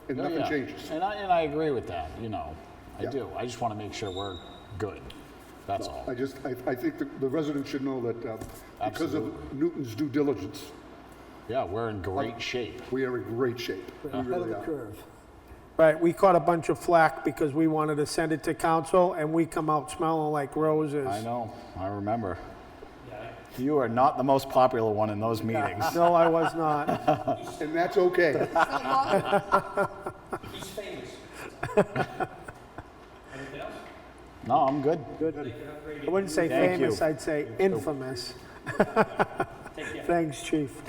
and nothing Yeah. changes. And I agree with that, you know, I Yeah. do. I just want to make sure we're good, that's all. I think the residents should know that because of Newton's due diligence, Yeah, we're in great shape. we are in great shape. We Ahead of really the are. curve. Right, we caught a bunch of flack because we wanted to send it to council, and we come out smelling like roses. I know, I remember. You are not the most popular one in those meetings. No, I was not. And that's okay. He's famous. Anything else? No, I'm good. I wouldn't say Thank you. famous, I'd say infamous. Thanks, chief.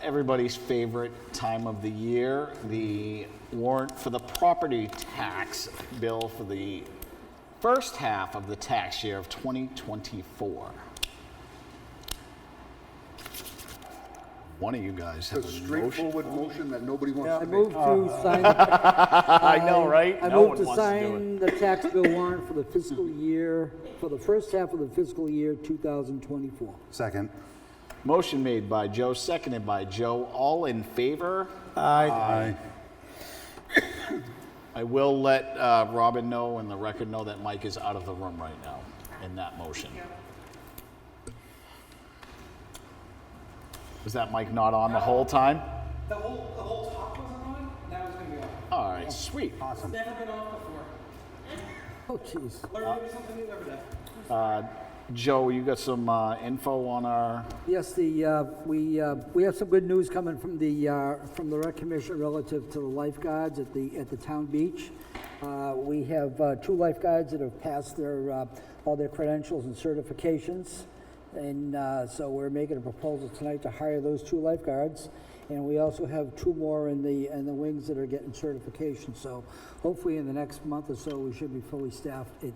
Everybody's favorite time of the year, the warrant for the property tax bill for the first half of the tax year of 2024. One of you guys A has a motion. straightforward motion that nobody I wants to move make. to sign, I know, right? I No move one to wants to do it. sign the tax bill warrant for the fiscal year, for the first half of the fiscal year 2024. Second. Motion made by Joe, seconded by Joe. All in favor? Aye. I will let Robin know and the record know that Mike is out of the room right now in that motion. Was that Mike not on the whole time? The whole talk wasn't on, now it's gonna be on. All right, sweet. Awesome. Never been on before. Oh, jeez. Learn something new every day. Joe, you got some info on our, Yes, we have some good news coming from the Rec Commission relative to the lifeguards at the town beach. We have 2 lifeguards that have passed all their credentials and certifications. And so we're making a proposal tonight to hire those 2 lifeguards. And we also have 2 more in the wings that are getting certification. So hopefully in the next month or so, we should be fully staffed at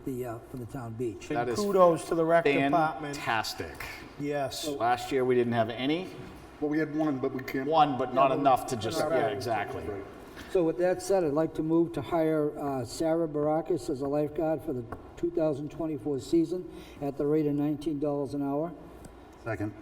for the town beach. that is Kudos to the rec department. fantastic. Yes. Last year, we didn't have any, Well, we had one, but we can't. one, but not enough to just, yeah, exactly. So with that said, I'd like to move to hire Sarah Barakis as a lifeguard for the 2024 season at the rate of $19 an hour. Second.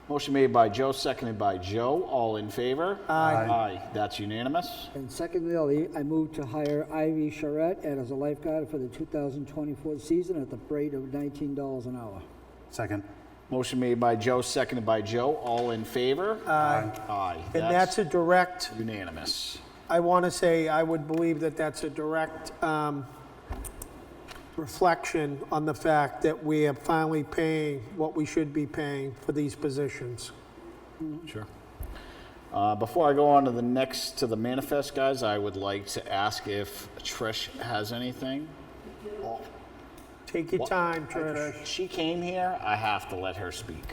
Motion made by Joe, seconded by Joe. All in favor? Aye. Aye, that's unanimous. And secondly, I move to hire Ivy Charette as a lifeguard for the 2024 season at the rate of $19 an hour. Second. Motion made by Joe, seconded by Joe. All in favor? Aye. Aye, And that's a direct, unanimous. I want to say, I would believe that that's a direct reflection on the fact that we are finally paying what we should be paying for these positions. Sure. Before I go on to the manifest, guys, I would like to ask if Trish has anything. Take your time, Trish. She came here, I have to let her speak.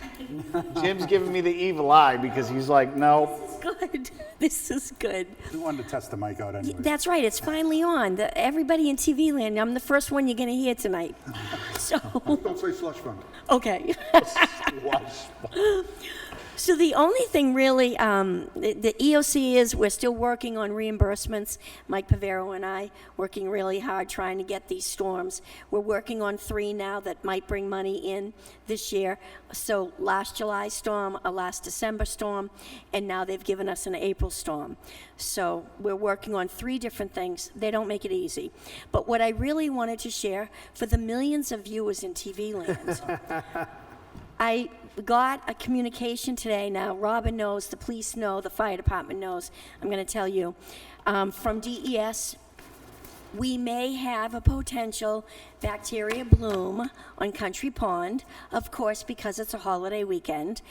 Jim's giving me the evil eye because he's like, no. Good. This is good. We wanted to test the mic out anyway. That's right. It's finally on. Everybody in TV land, I'm the first one you're going to hear tonight. So, Don't say slush fund. okay. So the only thing really, the EOC is, we're still working on reimbursements. Mike Pavero and I working really hard trying to get these storms. We're working on 3 now that might bring money in this year. So last July storm, a last December storm, and now they've given us an April storm. So we're working on 3 different things. They don't make it easy. But what I really wanted to share for the millions of viewers in TV land, I got a communication today. Now, Robin knows, the police know, the fire department knows. I'm going to tell you. From DES, we may have a potential bacteria bloom on Country Pond, of course, because it's a holiday weekend.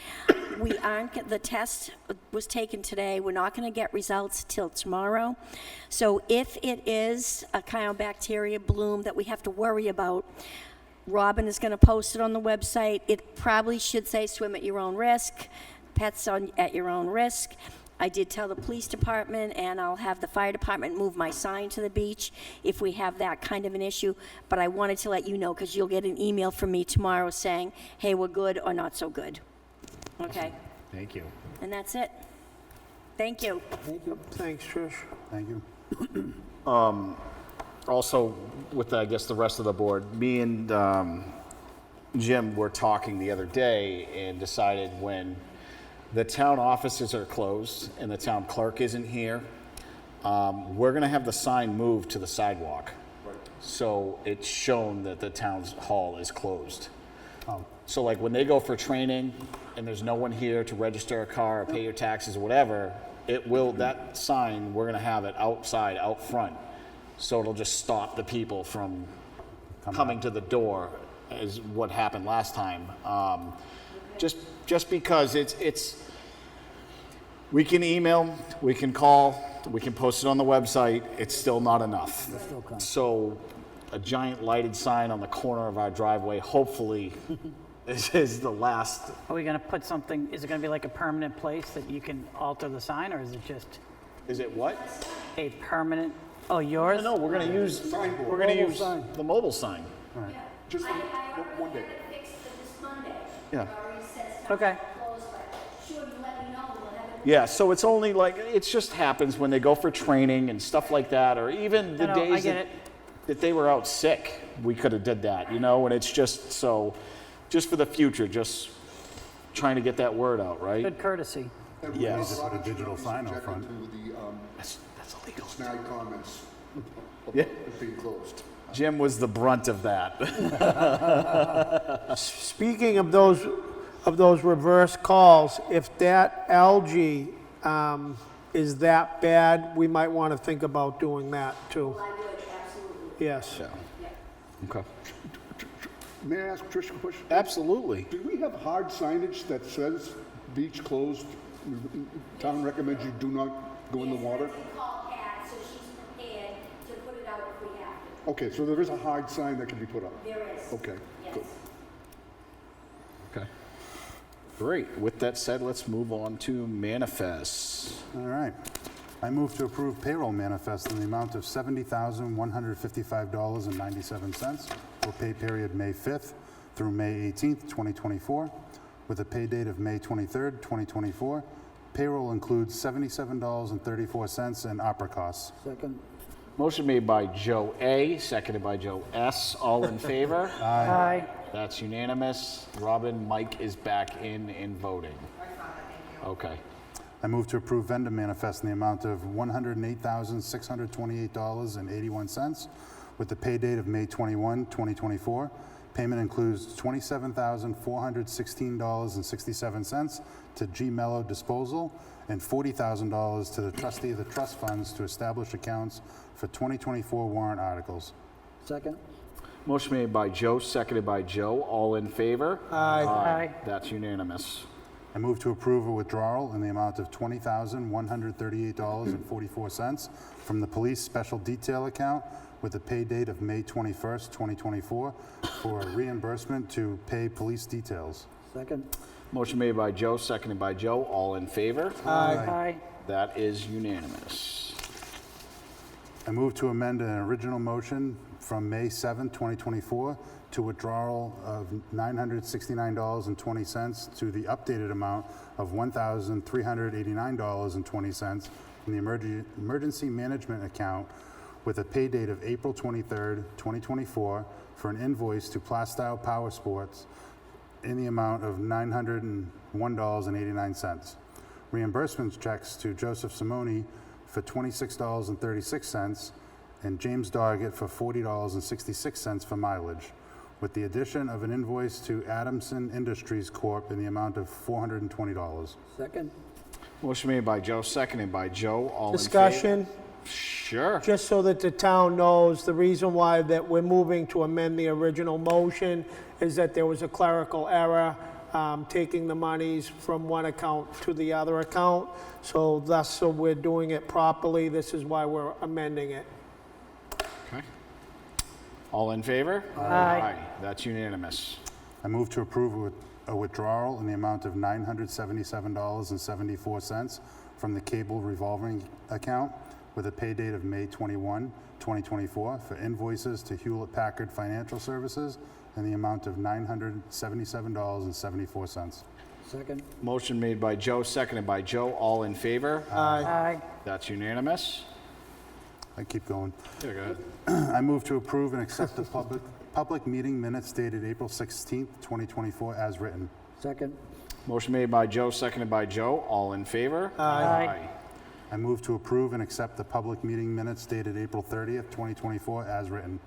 We aren't, the test was taken today. We're not going to get results till tomorrow. So if it is a kind of bacteria bloom that we have to worry about, Robin is going to post it on the website. It probably should say swim at your own risk, pets at your own risk. I did tell the police department, and I'll have the fire department move my sign to the beach if we have that kind of an issue. But I wanted to let you know, because you'll get an email from me tomorrow saying, hey, we're good or not so good. Okay? Thank you. And that's it. Thank you. Thank you. Thanks, Trish. Thank you. Also, with, I guess, the rest of the board, me and Jim were talking the other day and decided when the town offices are closed and the town clerk isn't here, we're gonna have the sign moved to the sidewalk. So it's shown that the town's hall is closed. Oh. So like when they go for training and there's no one here to register a car or pay your taxes or whatever, that sign, we're gonna have it outside, out front. So it'll just stop the people from coming to the door, is what happened last time. Just because we can email, we can call, we can post it on the website, it's still not enough. So a giant lighted sign on the corner of our driveway, hopefully, is the last. Are we gonna put something, is it gonna be like a permanent place that you can alter the sign, or is it just Is it what? a permanent, oh, yours? No, we're gonna use the mobile sign. Just one day. Yeah. Okay. Yeah, so it's only like, it just happens when they go for training and stuff like that, or even the No, I days get it. that they were out sick, we could have did that, and it's just, so, just for the future, just trying to get that word out, right? Good courtesy. Yes. Put a digital sign out front. That's illegal. Snide comments Yeah. being closed. Jim was the brunt of that. Speaking of those reverse calls, if that algae is that bad, we might want to think about doing that too. I would, absolutely. Yes. Okay. May I ask Trish a question? Absolutely. Do we have hard signage that says beach closed? Town recommends you do not go in the water? Call Pat, so she's prepared to put it out if we have to. Okay, so there is a hard sign that can be put up? There is. Okay, Yes. good. Okay. Great. With that said, let's move on to manifests. All right. I move to approve payroll manifest in the amount of $70,155.97 for pay period May 5th through May 18th, 2024, with a pay date of May 23rd, 2024. Payroll includes $77.34 in opera costs. Second. Motion made by Joe A., seconded by Joe S. All in favor? Aye. That's unanimous. Robin, Mike is back in voting. Okay. I move to approve vendor manifest in the amount of $108,628.81 with the pay date of May 21, 2024. Payment includes $27,416.67 to G Mello Disposal and $40,000 to the trustee of the trust funds to establish accounts for 2024 warrant articles. Second. Motion made by Joe, seconded by Joe. All in favor? Aye. Aye. That's unanimous. I move to approve a withdrawal in the amount of $20,138.44 from the police special detail account with a pay date of May 21st, 2024 for a reimbursement to pay police details. Second. Motion made by Joe, seconded by Joe. All in favor? Aye. That is unanimous. I move to amend an original motion from May 7, 2024 to withdrawal of $969.20 to the updated amount of $1,389.20 from the emergency management account with a pay date of April 23rd, 2024 for an invoice to Plastow Power Sports in the amount of $901.89. Reimbursement checks to Joseph Simoni for $26.36 and James Doggett for $40.66 for mileage, with the addition of an invoice to Adamson Industries Corp. in the amount of $420. Second. Motion made by Joe, seconded by Joe. All in favor? Discussion, Sure. just so that the town knows, the reason why that we're moving to amend the original motion is that there was a clerical error, taking the monies from one account to the other account. So thus, so we're doing it properly. This is why we're amending it. Okay. All in favor? Aye. That's unanimous. I move to approve a withdrawal in the amount of $977.74 from the cable revolving account with a pay date of May 21, 2024 for invoices to Hewlett Packard Financial Services in the amount of $977.74. Second. Motion made by Joe, seconded by Joe. All in favor? Aye. That's unanimous. I keep going. There, go ahead. I move to approve and accept the public meeting minutes dated April 16th, 2024 as written. Second. Motion made by Joe, seconded by Joe. All in favor? Aye. I move to approve and accept the public meeting minutes dated April 30th, 2024 as written.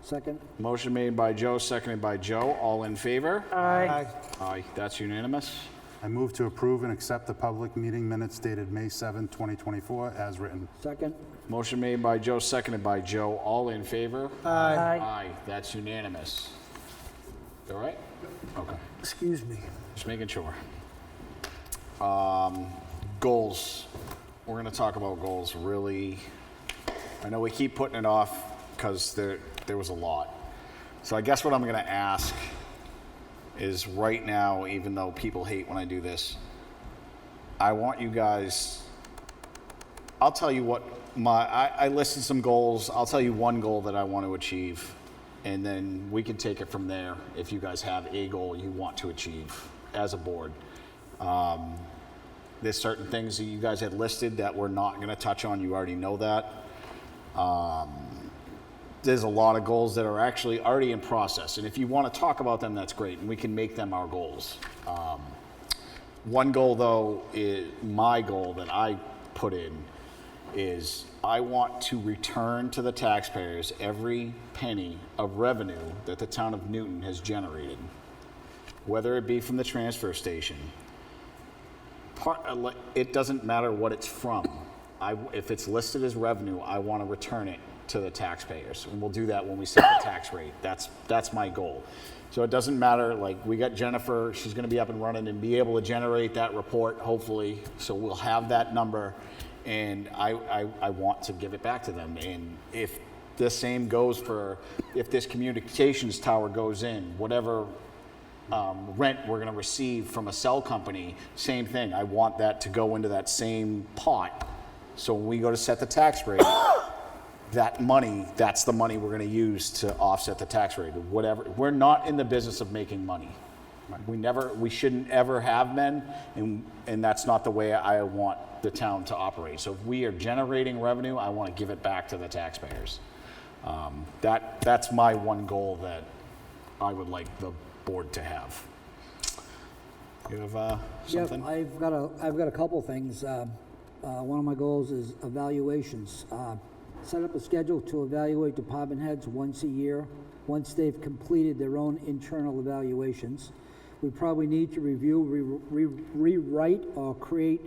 Second. Motion made by Joe, seconded by Joe. All in favor? Aye. Aye. That's unanimous. I move to approve and accept the public meeting minutes dated May 7th, 2024 as written. Second. Motion made by Joe, seconded by Joe. All in favor? Aye. Aye. That's unanimous. All right? Okay. Excuse me. Just making sure. Goals. We're going to talk about goals really. I know we keep putting it off because there was a lot. So I guess what I'm going to ask is right now, even though people hate when I do this, I want you guys, I'll tell you what I listed some goals. I'll tell you one goal that I want to achieve, and then we can take it from there if you guys have a goal you want to achieve as a board. There's certain things that you guys had listed that we're not going to touch on. You already know that. There's a lot of goals that are actually already in process, and if you want to talk about them, that's great, and we can make them our goals. One goal, though, is my goal that I put in is I want to return to the taxpayers every penny of revenue that the town of Newton has generated, whether it be from the transfer station. It doesn't matter what it's from. If it's listed as revenue, I want to return it to the taxpayers, and we'll do that when we set the tax rate. That's my goal. So it doesn't matter, like, we got Jennifer, she's going to be up and running and be able to generate that report, hopefully, so we'll have that number, and I want to give it back to them. And if the same goes for, if this communications tower goes in, whatever rent we're going to receive from a cell company, same thing. I want that to go into that same pot. So when we go to set the tax rate, that money, that's the money we're going to use to offset the tax rate. Whatever. We're not in the business of making money. We shouldn't ever have been, and that's not the way I want the town to operate. So if we are generating revenue, I want to give it back to the taxpayers. That's my one goal that I would like the board to have. You have something? Yeah, I've got a couple things. One of my goals is evaluations. Set up a schedule to evaluate department heads once a year, once they've completed their own internal evaluations. We probably need to review, rewrite, or create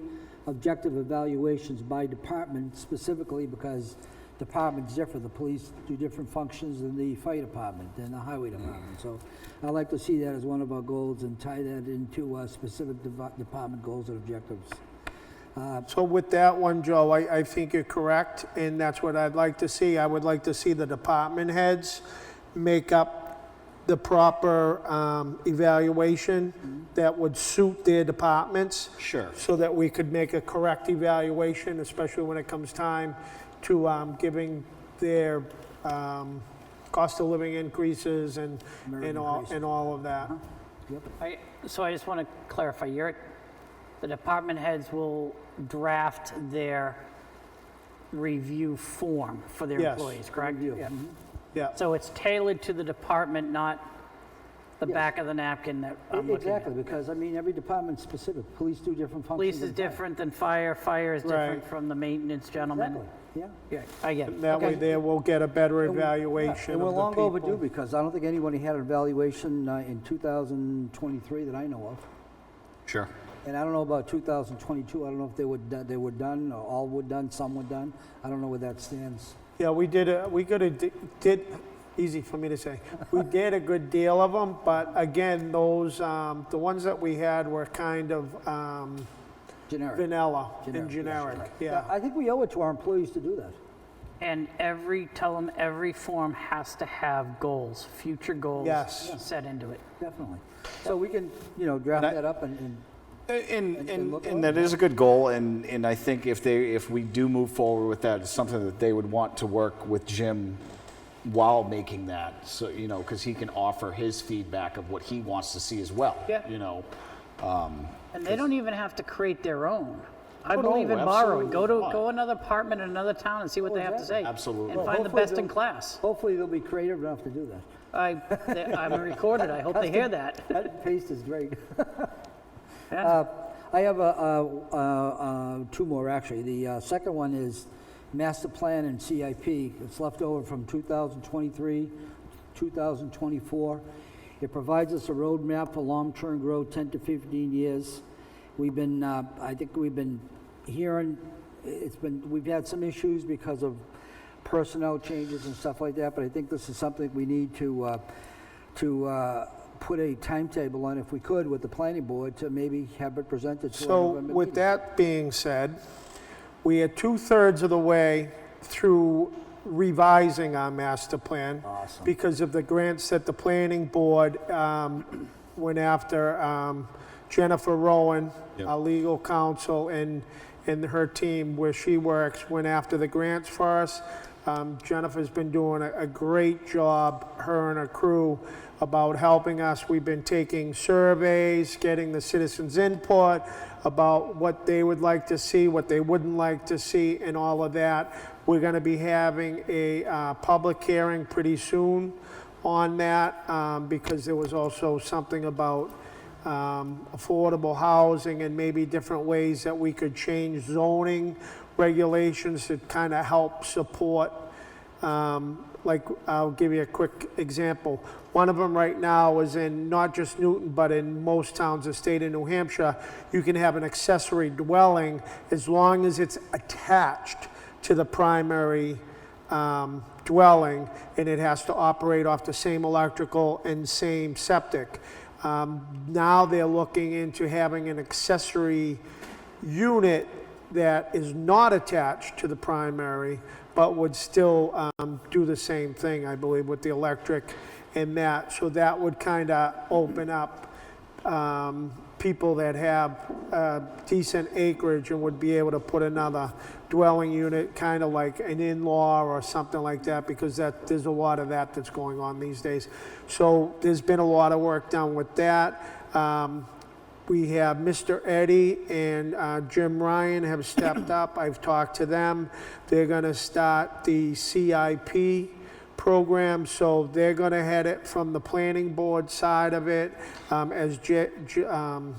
objective evaluations by department, specifically because departments differ. The police do different functions than the fire department and the highway department. So I'd like to see that as one of our goals and tie that into specific department goals and objectives. So with that one, Joe, I think you're correct, and that's what I'd like to see. I would like to see the department heads make up the proper evaluation that would suit their departments. Sure. So that we could make a correct evaluation, especially when it comes time to giving their cost of living increases and all of that. So I just want to clarify, the department heads will draft their review form for their Yes. employees, correct? Yeah. Yeah. So it's tailored to the department, not the back of the napkin that I'm looking at. Exactly, because, I mean, every department's specific. Police do different functions. Police is than fire. different than fire, fire is different Right. from the maintenance gentleman. Exactly, yeah. Yeah, I get it. That way Okay. there we'll get a better evaluation And of we're the long people. overdue, because I don't think anybody had an evaluation in 2023 that I know of. Sure. And I don't know about 2022. I don't know if they were done, or all were done, some were done. I don't know where that stands. Yeah, we did, easy for me to say. We did a good deal of them, but again, those, the ones that we had were kind of Generic. vanilla and Generic, generic, yeah. I think we owe it to our employees to do that. And tell them every form has to have goals, future goals Yes. set into it. Definitely. So we can, draft And I- that up and And look and at that is a good goal, and I think if we do move forward with that, it's something that they would want to work with Jim while making that, so, because he can offer his feedback of what he wants to see as well. Yeah. And they don't even have to create their own. I Oh, no, believe in borrowing. absolutely not. Go another apartment in another town and see what they have to say. Absolutely. And Well, find the hopefully best in they'll- class. Hopefully they'll be creative enough to do that. I'm recorded. I hope they hear that. That paste is great. Yeah. I have two more, actually. The second one is master plan and CIP. It's left over from 2023, 2024. It provides us a roadmap for long-term growth, 10 to 15 years. We've been, I think we've been hearing, we've had some issues because of personnel changes and stuff like that, but I think this is something we need to put a timetable on, if we could, with the planning board to maybe have it presented to our So November with meeting. that being said, we are 2/3 of the way through revising our master plan. Awesome. Because of the grants that the planning board went after Jennifer Rowan, Yep. our legal counsel, and her team where she works, went after the grants for us. Jennifer's been doing a great job, her and her crew, about helping us. We've been taking surveys, getting the citizens' input about what they would like to see, what they wouldn't like to see, and all of that. We're going to be having a public hearing pretty soon on that because there was also something about affordable housing and maybe different ways that we could change zoning regulations to kind of help support. Like, I'll give you a quick example. One of them right now is in not just Newton, but in most towns in the state of New Hampshire, you can have an accessory dwelling as long as it's attached to the primary dwelling, and it has to operate off the same electrical and same septic. Now they're looking into having an accessory unit that is not attached to the primary, but would still do the same thing, I believe, with the electric and that. So that would kind of open up people that have decent acreage and would be able to put another dwelling unit, kind of like an in-law or something like that, because there's a lot of that that's going on these days. So there's been a lot of work done with that. We have Mr. Eddie and Jim Ryan have stepped up. I've talked to them. They're going to start the CIP program, so they're going to head it from the planning board side of it. As Joe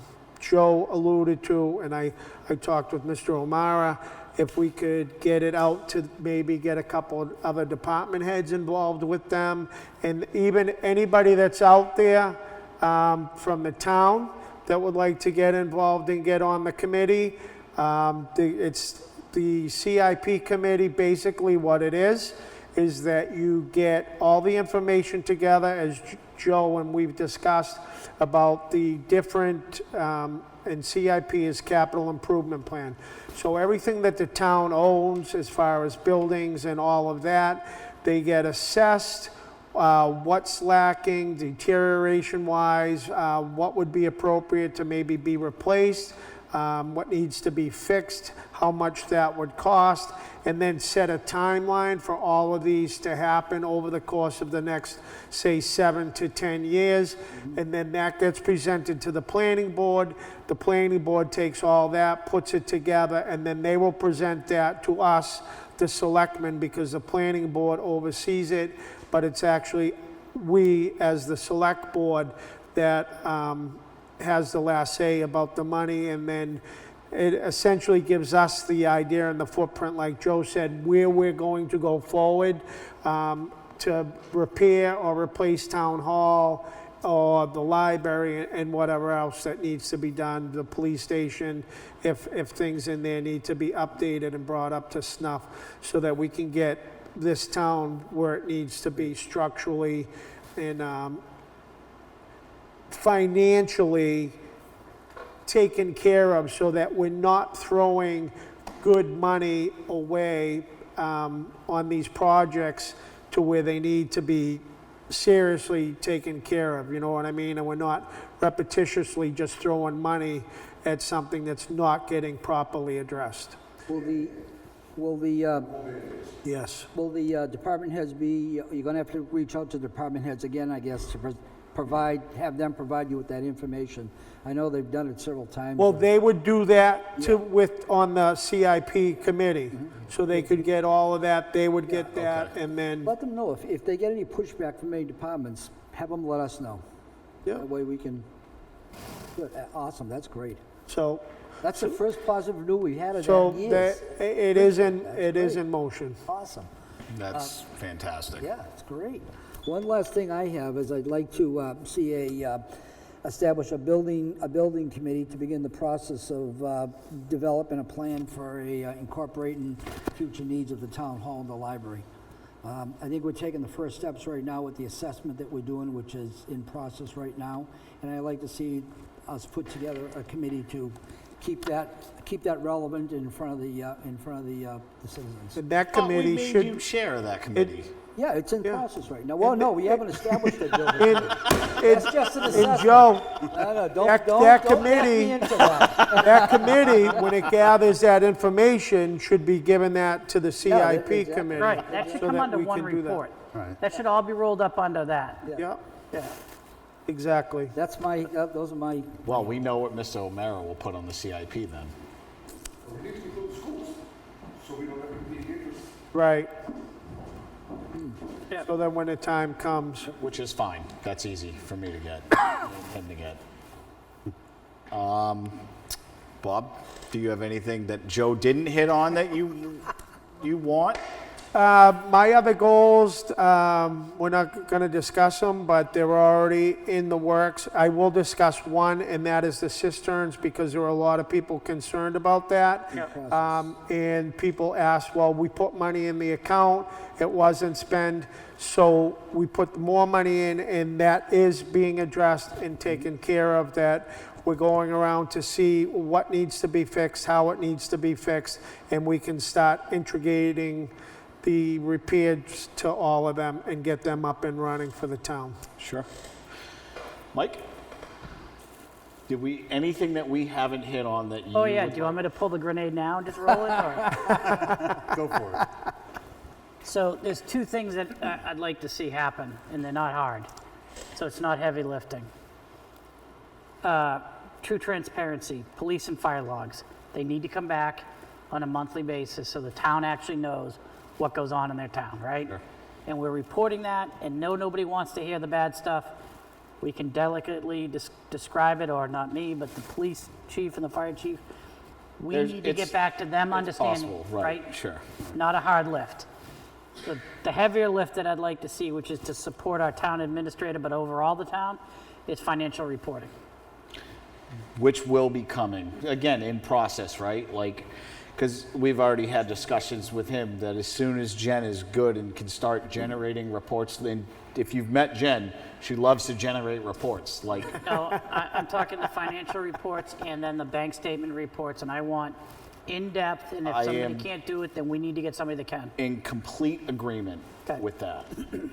alluded to, and I talked with Mr. O'Mara, if we could get it out to maybe get a couple of other department heads involved with them, and even anybody that's out there from the town that would like to get involved and get on the committee. It's the CIP committee. Basically what it is that you get all the information together, as Joe and we've discussed, about the different, and CIP is capital improvement plan. So everything that the town owns as far as buildings and all of that, they get assessed. What's lacking deterioration-wise, what would be appropriate to maybe be replaced, what needs to be fixed, how much that would cost, and then set a timeline for all of these to happen over the course of the next, say, 7 to 10 years. And then that gets presented to the planning board. The planning board takes all that, puts it together, and then they will present that to us, the selectmen, because the planning board oversees it. But it's actually we, as the select board, that has the last say about the money, and then it essentially gives us the idea and the footprint, like Joe said, where we're going to go forward to repair or replace town hall or the library and whatever else that needs to be done, the police station, if things in there need to be updated and brought up to snuff, so that we can get this town where it needs to be structurally and financially taken care of, so that we're not throwing good money away on these projects to where they need to be seriously taken care of, you know what I mean? And we're not repetitiously just throwing money at something that's not getting properly addressed. Will the Yes. department heads be, you're gonna have to reach out to department heads again, I guess, to have them provide you with that information. I know they've done it several times. Well, they would do that on the CIP committee, so they could get all of that, they would get that, and then, Let them know, if they get any pushback from any departments, have them let us know. yeah, That way we can, good, awesome, that's great. so, That's the first positive news we've had of so that in that, years. it is great. in motion. Awesome. That's fantastic. Yeah, it's great. One last thing I have is I'd like to establish a building committee to begin the process of developing a plan for incorporating future needs of the town hall and the library. I think we're taking the first steps right now with the assessment that we're doing, which is in process right now. And I'd like to see us put together a committee to keep that relevant in front of the citizens. And that Thought we committee made should, you chair of that committee. Yeah, it's in Yeah. process right now. Well, no, we haven't established a building committee. That's just an and assessment. Joe, No, that don't get committee- me into that. that committee, when it gathers that information, should be giving that to the CIP exactly. committee. Right, that should so come that under we one can do that. report. Right. That should all be rolled up under that. Yeah, Yeah. exactly. That's my, those are my, Well, we know what Mr. O'Mara will put on the CIP then. We need to include schools, so we don't have competing interests. Right. Yeah. So that when the time comes, Which is fine. That's easy for me to get, him to get. Bob, do you have anything that Joe didn't hit on that you want? my other goals, we're not going to discuss them, but they're already in the works. I will discuss one, and that is the cisterns, because there are a lot of people concerned about that. And people asked, well, we put money in the account, it wasn't spent, so we put more money in, and that is being addressed and taken care of. That we're going around to see what needs to be fixed, how it needs to be fixed, and we can start integrating the repairs to all of them and get them up and running for the town. Sure. Mike? Anything that we haven't hit on that you Oh, yeah, would do you want me to pull the grenade now and just roll it, or? Go for it. So there's two things that I'd like to see happen, and they're not hard. So it's not heavy lifting. True transparency, police and fire logs. They need to come back on a monthly basis so the town actually knows what goes on in their town, right? Sure. And we're reporting that, and no, nobody wants to hear the bad stuff. We can delicately describe it, or not me, but the police chief and the fire chief. We need to get back to them understanding, Possible, right? Sure. Not a hard lift. The heavier lift that I'd like to see, which is to support our town administrator, but overall the town, is financial reporting. Which will be coming, again, in process, right? Like, because we've already had discussions with him that as soon as Jen is good and can start generating reports, then if you've met Jen, she loves to generate reports, like, No, I'm talking the financial reports and then the bank statement reports, and I want in-depth, and if I somebody am- can't do it, then we need to get somebody that can. in complete agreement Okay. with that. So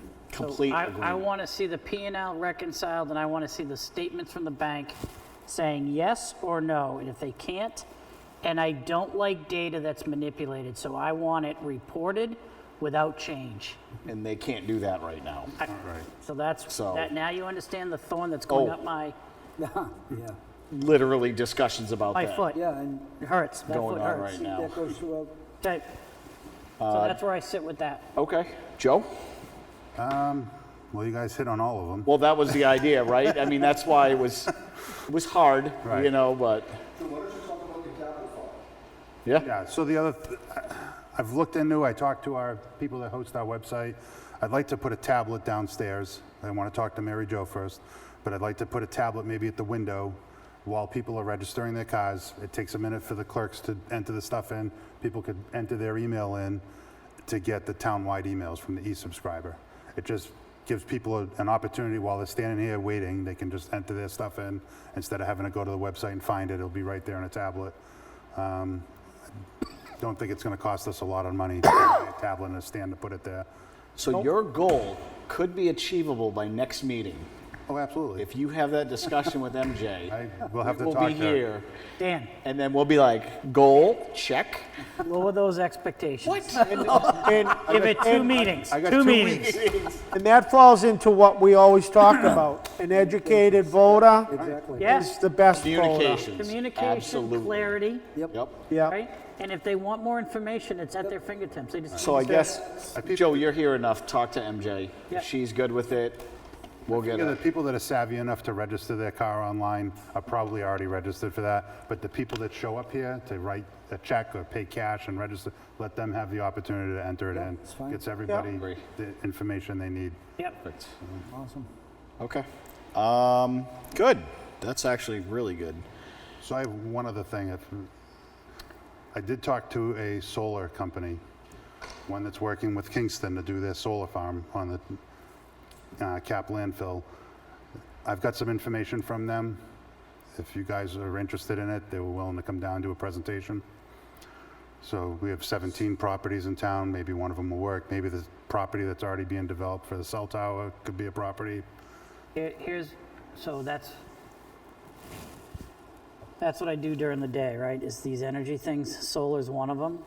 Complete I agreement. want to see the P&L reconciled, and I want to see the statements from the bank saying yes or no, and if they can't, and I don't like data that's manipulated, so I want it reported without change. And they can't do that right now. So that's, So- that, now you understand the thorn that's going Oh. up my yeah, Literally discussions about that. foot. yeah, and It hurts, that Going foot on hurts. right now. that goes throughout. Okay. So that's where I sit with that. Okay. Joe? Well, you guys hit on all of them. Well, that was the idea, right? I mean, that's why it was hard, Right. you know, but, So why don't you talk about the capital fund? yeah. Yeah, so the other, I've looked into, I talked to our people that host our website. I'd like to put a tablet downstairs. I want to talk to Mary Jo first, but I'd like to put a tablet maybe at the window while people are registering their cars. It takes a minute for the clerks to enter the stuff in. People could enter their email in to get the town-wide emails from the e-subscriber. It just gives people an opportunity while they're standing here waiting, they can just enter their stuff in instead of having to go to the website and find it. It'll be right there on a tablet. Don't think it's going to cost us a lot of money to buy a tablet and a stand to put it there. So your goal could be achievable by next meeting. Oh, absolutely. If you have that discussion with MJ, I will have to we'll talk be to her. here, Dan, and then we'll be like, goal, check. lower those expectations. And, Give it 2 meetings, I got 2 2 meetings. and that falls into what we always talk about. An educated voter Exactly. Yes, is the best voter. Communications. communication, Absolutely. clarity, Yep. Yeah. right? And if they want more information, it's at their fingertips. They just So I guess, Joe, you're here enough, talk to MJ. Yeah. If she's good with it, we'll get The it. people that are savvy enough to register their car online are probably already registered for that, but the people that show up here to write a check or pay cash and register, let them have the opportunity to enter it in. fine. Gets everybody Agree. the information they need. Yep. Perfect. Awesome. Okay. Good. That's actually really good. So I have one other thing. I did talk to a solar company, one that's working with Kingston to do their solar farm on the Cap landfill. I've got some information from them. If you guys are interested in it, they were willing to come down and do a presentation. So we have 17 properties in town. Maybe one of them will work. Maybe the property that's already being developed for the cell tower could be a property. So that's what I do during the day, right? Is these energy things. Solar's one of them.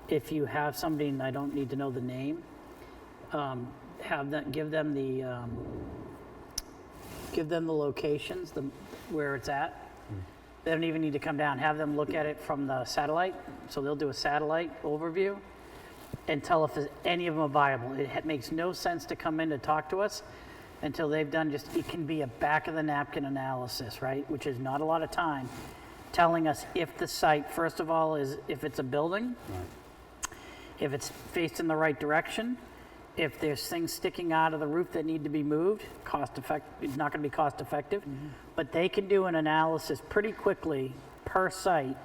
If you have somebody, and I don't need to know the name, give them the locations, where it's at. They don't even need to come down. Have them look at it from the satellite. So they'll do a satellite overview and tell if any of them are viable. It makes no sense to come in to talk to us until they've done it can be a back of the napkin analysis, right? Which is not a lot of time, telling us if the site, first of all, if it's a building, if it's faced in the right direction, if there's things sticking out of the roof that need to be moved, it's not gonna be cost effective, but they can do an analysis pretty quickly per site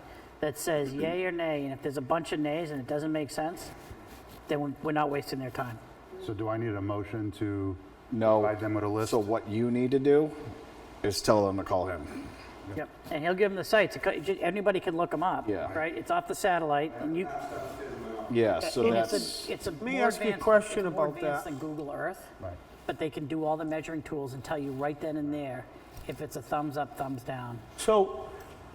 that says yay or nay, and if there's a bunch of nays and it doesn't make sense, then we're not wasting their time. So do I need a motion to No. provide them with a list? So what you need to do is tell them to call him. Yep, and he'll give them the sites. Anybody can look them up, Yeah. right? It's off the satellite, and you. Yeah, so and that's, it's a me more ask you a advanced- question it's more about advanced that. than Google Earth. Right. But they can do all the measuring tools and tell you right then and there if it's a thumbs up, thumbs down. So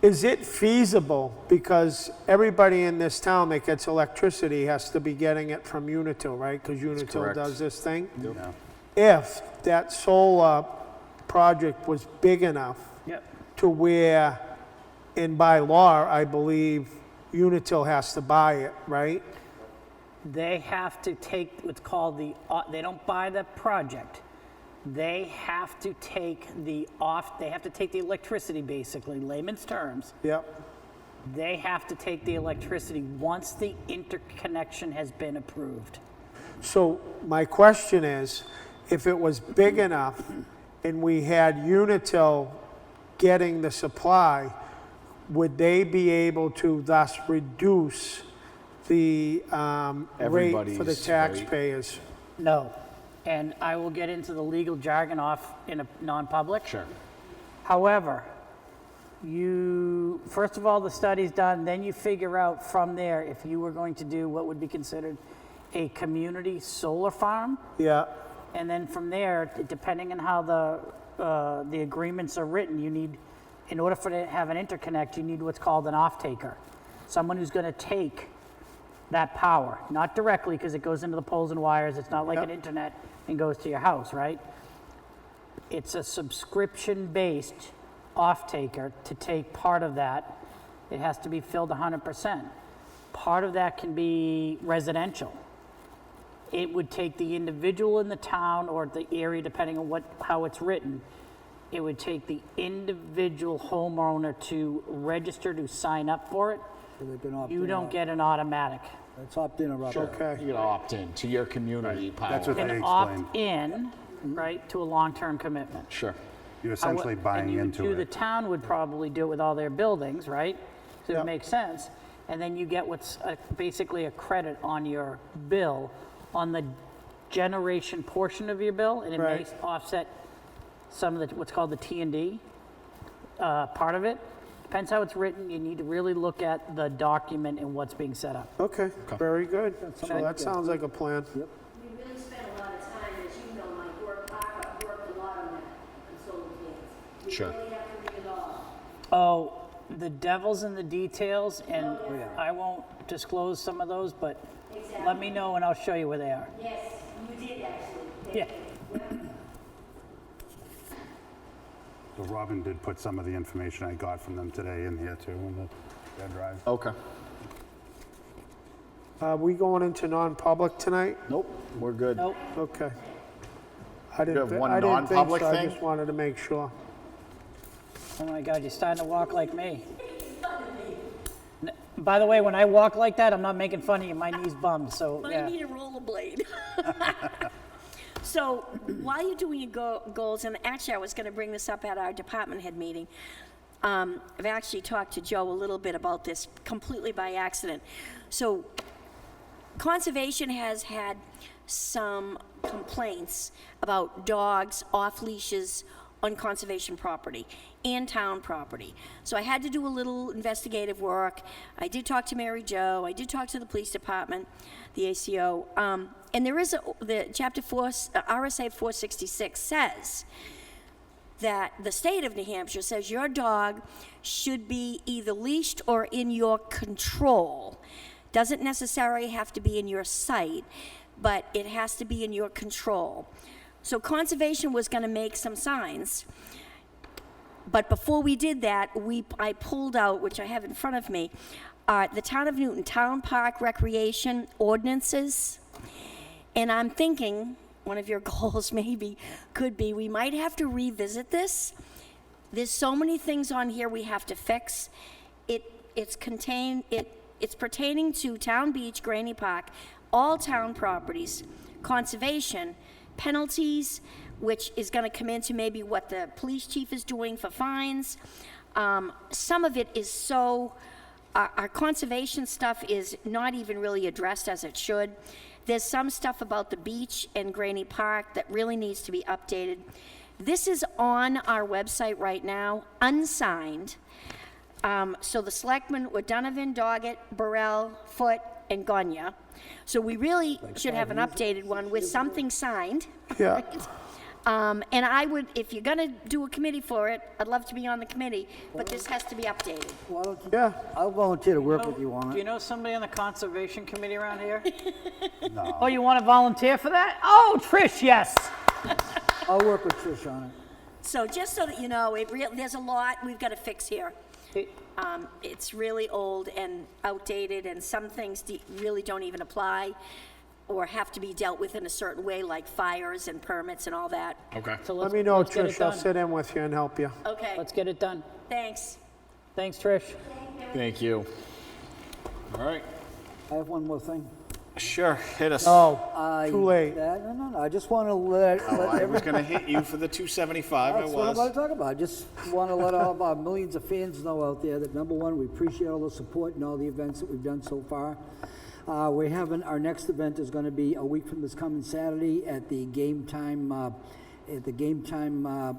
is it feasible, because everybody in this town that gets electricity has to be getting it from Unitil, right? Because Unitil correct. does this thing? Yeah. If that solar project was big enough Yep. to where, and by law, I believe Unitil has to buy it, right? They have to take what's called they don't buy the project. They have to take they have to take the electricity, basically, layman's terms. Yep. They have to take the electricity once the interconnection has been approved. So my question is, if it was big enough and we had Unitil getting the supply, would they be able to thus reduce the rate for the Everybody's rate. taxpayers? No. And I will get into the legal jargon off in a non-public. sure. However, first of all, the study's done, then you figure out from there if you were going to do what would be considered a community solar farm. Yeah, And then from there, depending on how the agreements are written, you need, in order for it to have an interconnect, you need what's called an off-taker. Someone who's gonna take that power, not directly, because it goes into the poles and wires, it's not like an internet and goes to your house, right? It's a subscription-based off-taker to take part of that. It has to be filled 100%. Part of that can be residential. It would take the individual in the town or the area, depending on how it's written, it would take the individual homeowner to register to sign up for it. So they can opt You in don't or- get an automatic. It's opt in or opt out. okay. You gotta opt in to your community power. That's what You they can explained. opt in, right, to a long-term commitment. Sure. You're essentially buying into The it. town would probably do it with all their buildings, right? So Yep. it makes sense. And then you get basically a credit on your bill on the generation portion of your bill, and it may Right. offset some of what's called the T&D part of it. Depends how it's written. You need to really look at the document and what's being set up. Okay, very good. So Okay. that sounds like a plan. We really spent a lot of time, as you know, Mike, Parker worked a lot on that Sure. Oh, the devil's in the details, and I won't disclose some of those, but let me know and I'll show you where they are. Yes, you did actually. Yeah. So Robin did put some of the information I got from them today in here too, in their drive. Okay. Are we going into non-public tonight? Nope, we're good. Nope. Okay. I didn't, have one I didn't think non-public so, I thing? just wanted to make sure. Oh my God, you're starting to walk like me. By the way, when I walk like that, I'm not making fun of you. My knee's bummed, so I yeah. need a rollerblade. So while you're doing your goals, and actually I was going to bring this up at our department head meeting, I've actually talked to Joe a little bit about this completely by accident. So Conservation has had some complaints about dogs off leashes on conservation property and town property. So I had to do a little investigative work. I did talk to Mary Jo. I did talk to the police department, the ACO. And there is the Chapter 4, RSA 466 says that the state of New Hampshire says your dog should be either leashed or in your control. Doesn't necessarily have to be in your sight, but it has to be in your control. So Conservation was going to make some signs, but before we did that, I pulled out, which I have in front of me, the Town of Newton Town Park Recreation ordinances, and I'm thinking one of your goals maybe could be we might have to revisit this. There's so many things on here we have to fix. It's pertaining to Town Beach, Granny Park, all town properties, conservation, penalties, which is going to come into maybe what the police chief is doing for fines. Some of it is so, our conservation stuff is not even really addressed as it should. There's some stuff about the beach and Granny Park that really needs to be updated. This is on our website right now, unsigned. So the selectmen were Donovan, Doggett, Burrell, Foote, and Gonya. So we really should have an updated one with something signed. Yeah. Right? And I would, if you're gonna do a committee for it, I'd love to be on the committee, but this has to be updated. Why don't you- Yeah. I'll volunteer to work with you on Do it. you know somebody on the conservation committee around here? No. Oh, you want to volunteer for that? Oh, Trish, yes. I'll work with Trish on it. So just so that you know, there's a lot we've gotta fix here. It's really old and outdated, and some things really don't even apply or have to be dealt with in a certain way, like fires and permits and all that. Okay. So Let me know, let's get it Trish, I'll done. sit in with you and help you. Okay, Let's get it done. thanks. Thanks, Trish. Thank you. All right. I have one more thing. Sure, hit us. Oh, too late. No. I just want to let I was everybody. gonna hit you for the 275, I That's what I'm about was. to talk about. I just want to let all of our millions of fans know out there that, number one, we appreciate all the support and all the events that we've done so far. We're having, our next event is going to be a week from this coming Saturday at the Game Time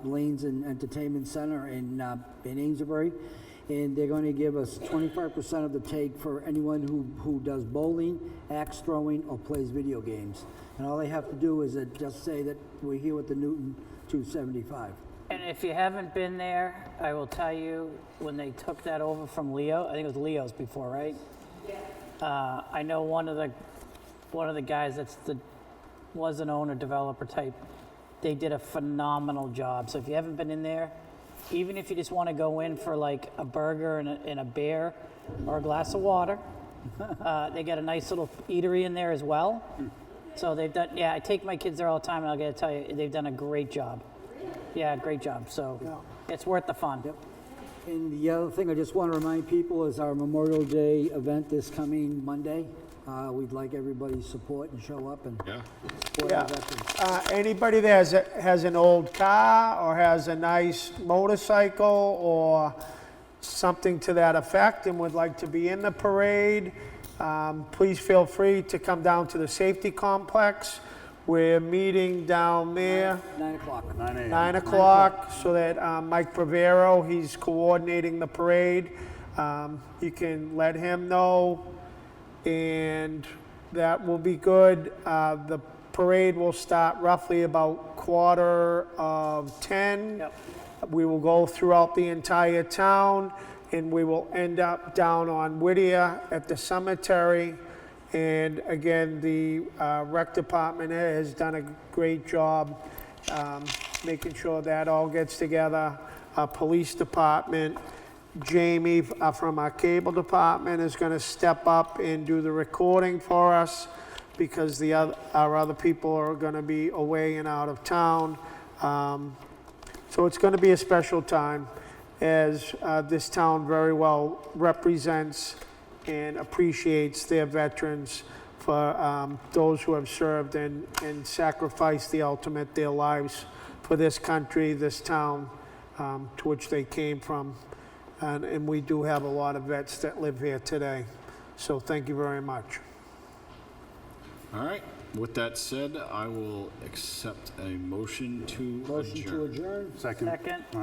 Lanes and Entertainment Center in Amesbury. And they're going to give us 25% of the take for anyone who does bowling, axe throwing, or plays video games. And all they have to do is just say that we're here with the Newton 275. And if you haven't been there, I will tell you, when they took that over from Leo, I think it was Leo's before, right? Yeah. I know one of the guys was an owner developer type. They did a phenomenal job. So if you haven't been in there, even if you just want to go in for like a burger and a beer or a glass of water, they got a nice little eatery in there as well. So they've done, I take my kids there all the time, and I'll gotta tell you, they've done a great job. Yeah, great job. So it's worth the fun. Yep. And the other thing I just want to remind people is our Memorial Day event this coming Monday. We'd like everybody's support and show up and support Yeah. our veterans. Anybody that has an old car or has a nice motorcycle or something to that effect and would like to be in the parade, please feel free to come down to the safety complex. We're meeting down there 9 o'clock. 9 a.m. 9 o'clock, so that Mike Bravero, he's coordinating the parade. You can let him know, and that will be good. The parade will start roughly about 9:45. Yep. We will go throughout the entire town, and we will end up down on Whittier at the cemetery. And again, the rec department has done a great job making sure that all gets together. Our police department, Jamie from our cable department is going to step up and do the recording for us because our other people are going to be away and out of town. So it's going to be a special time as this town very well represents and appreciates their veterans for those who have served and sacrificed the ultimate, their lives for this country, this town to which they came from. And we do have a lot of vets that live here today. So thank you very much. All right. With that said, I will accept a motion to Motion to adjourn? Second. Second?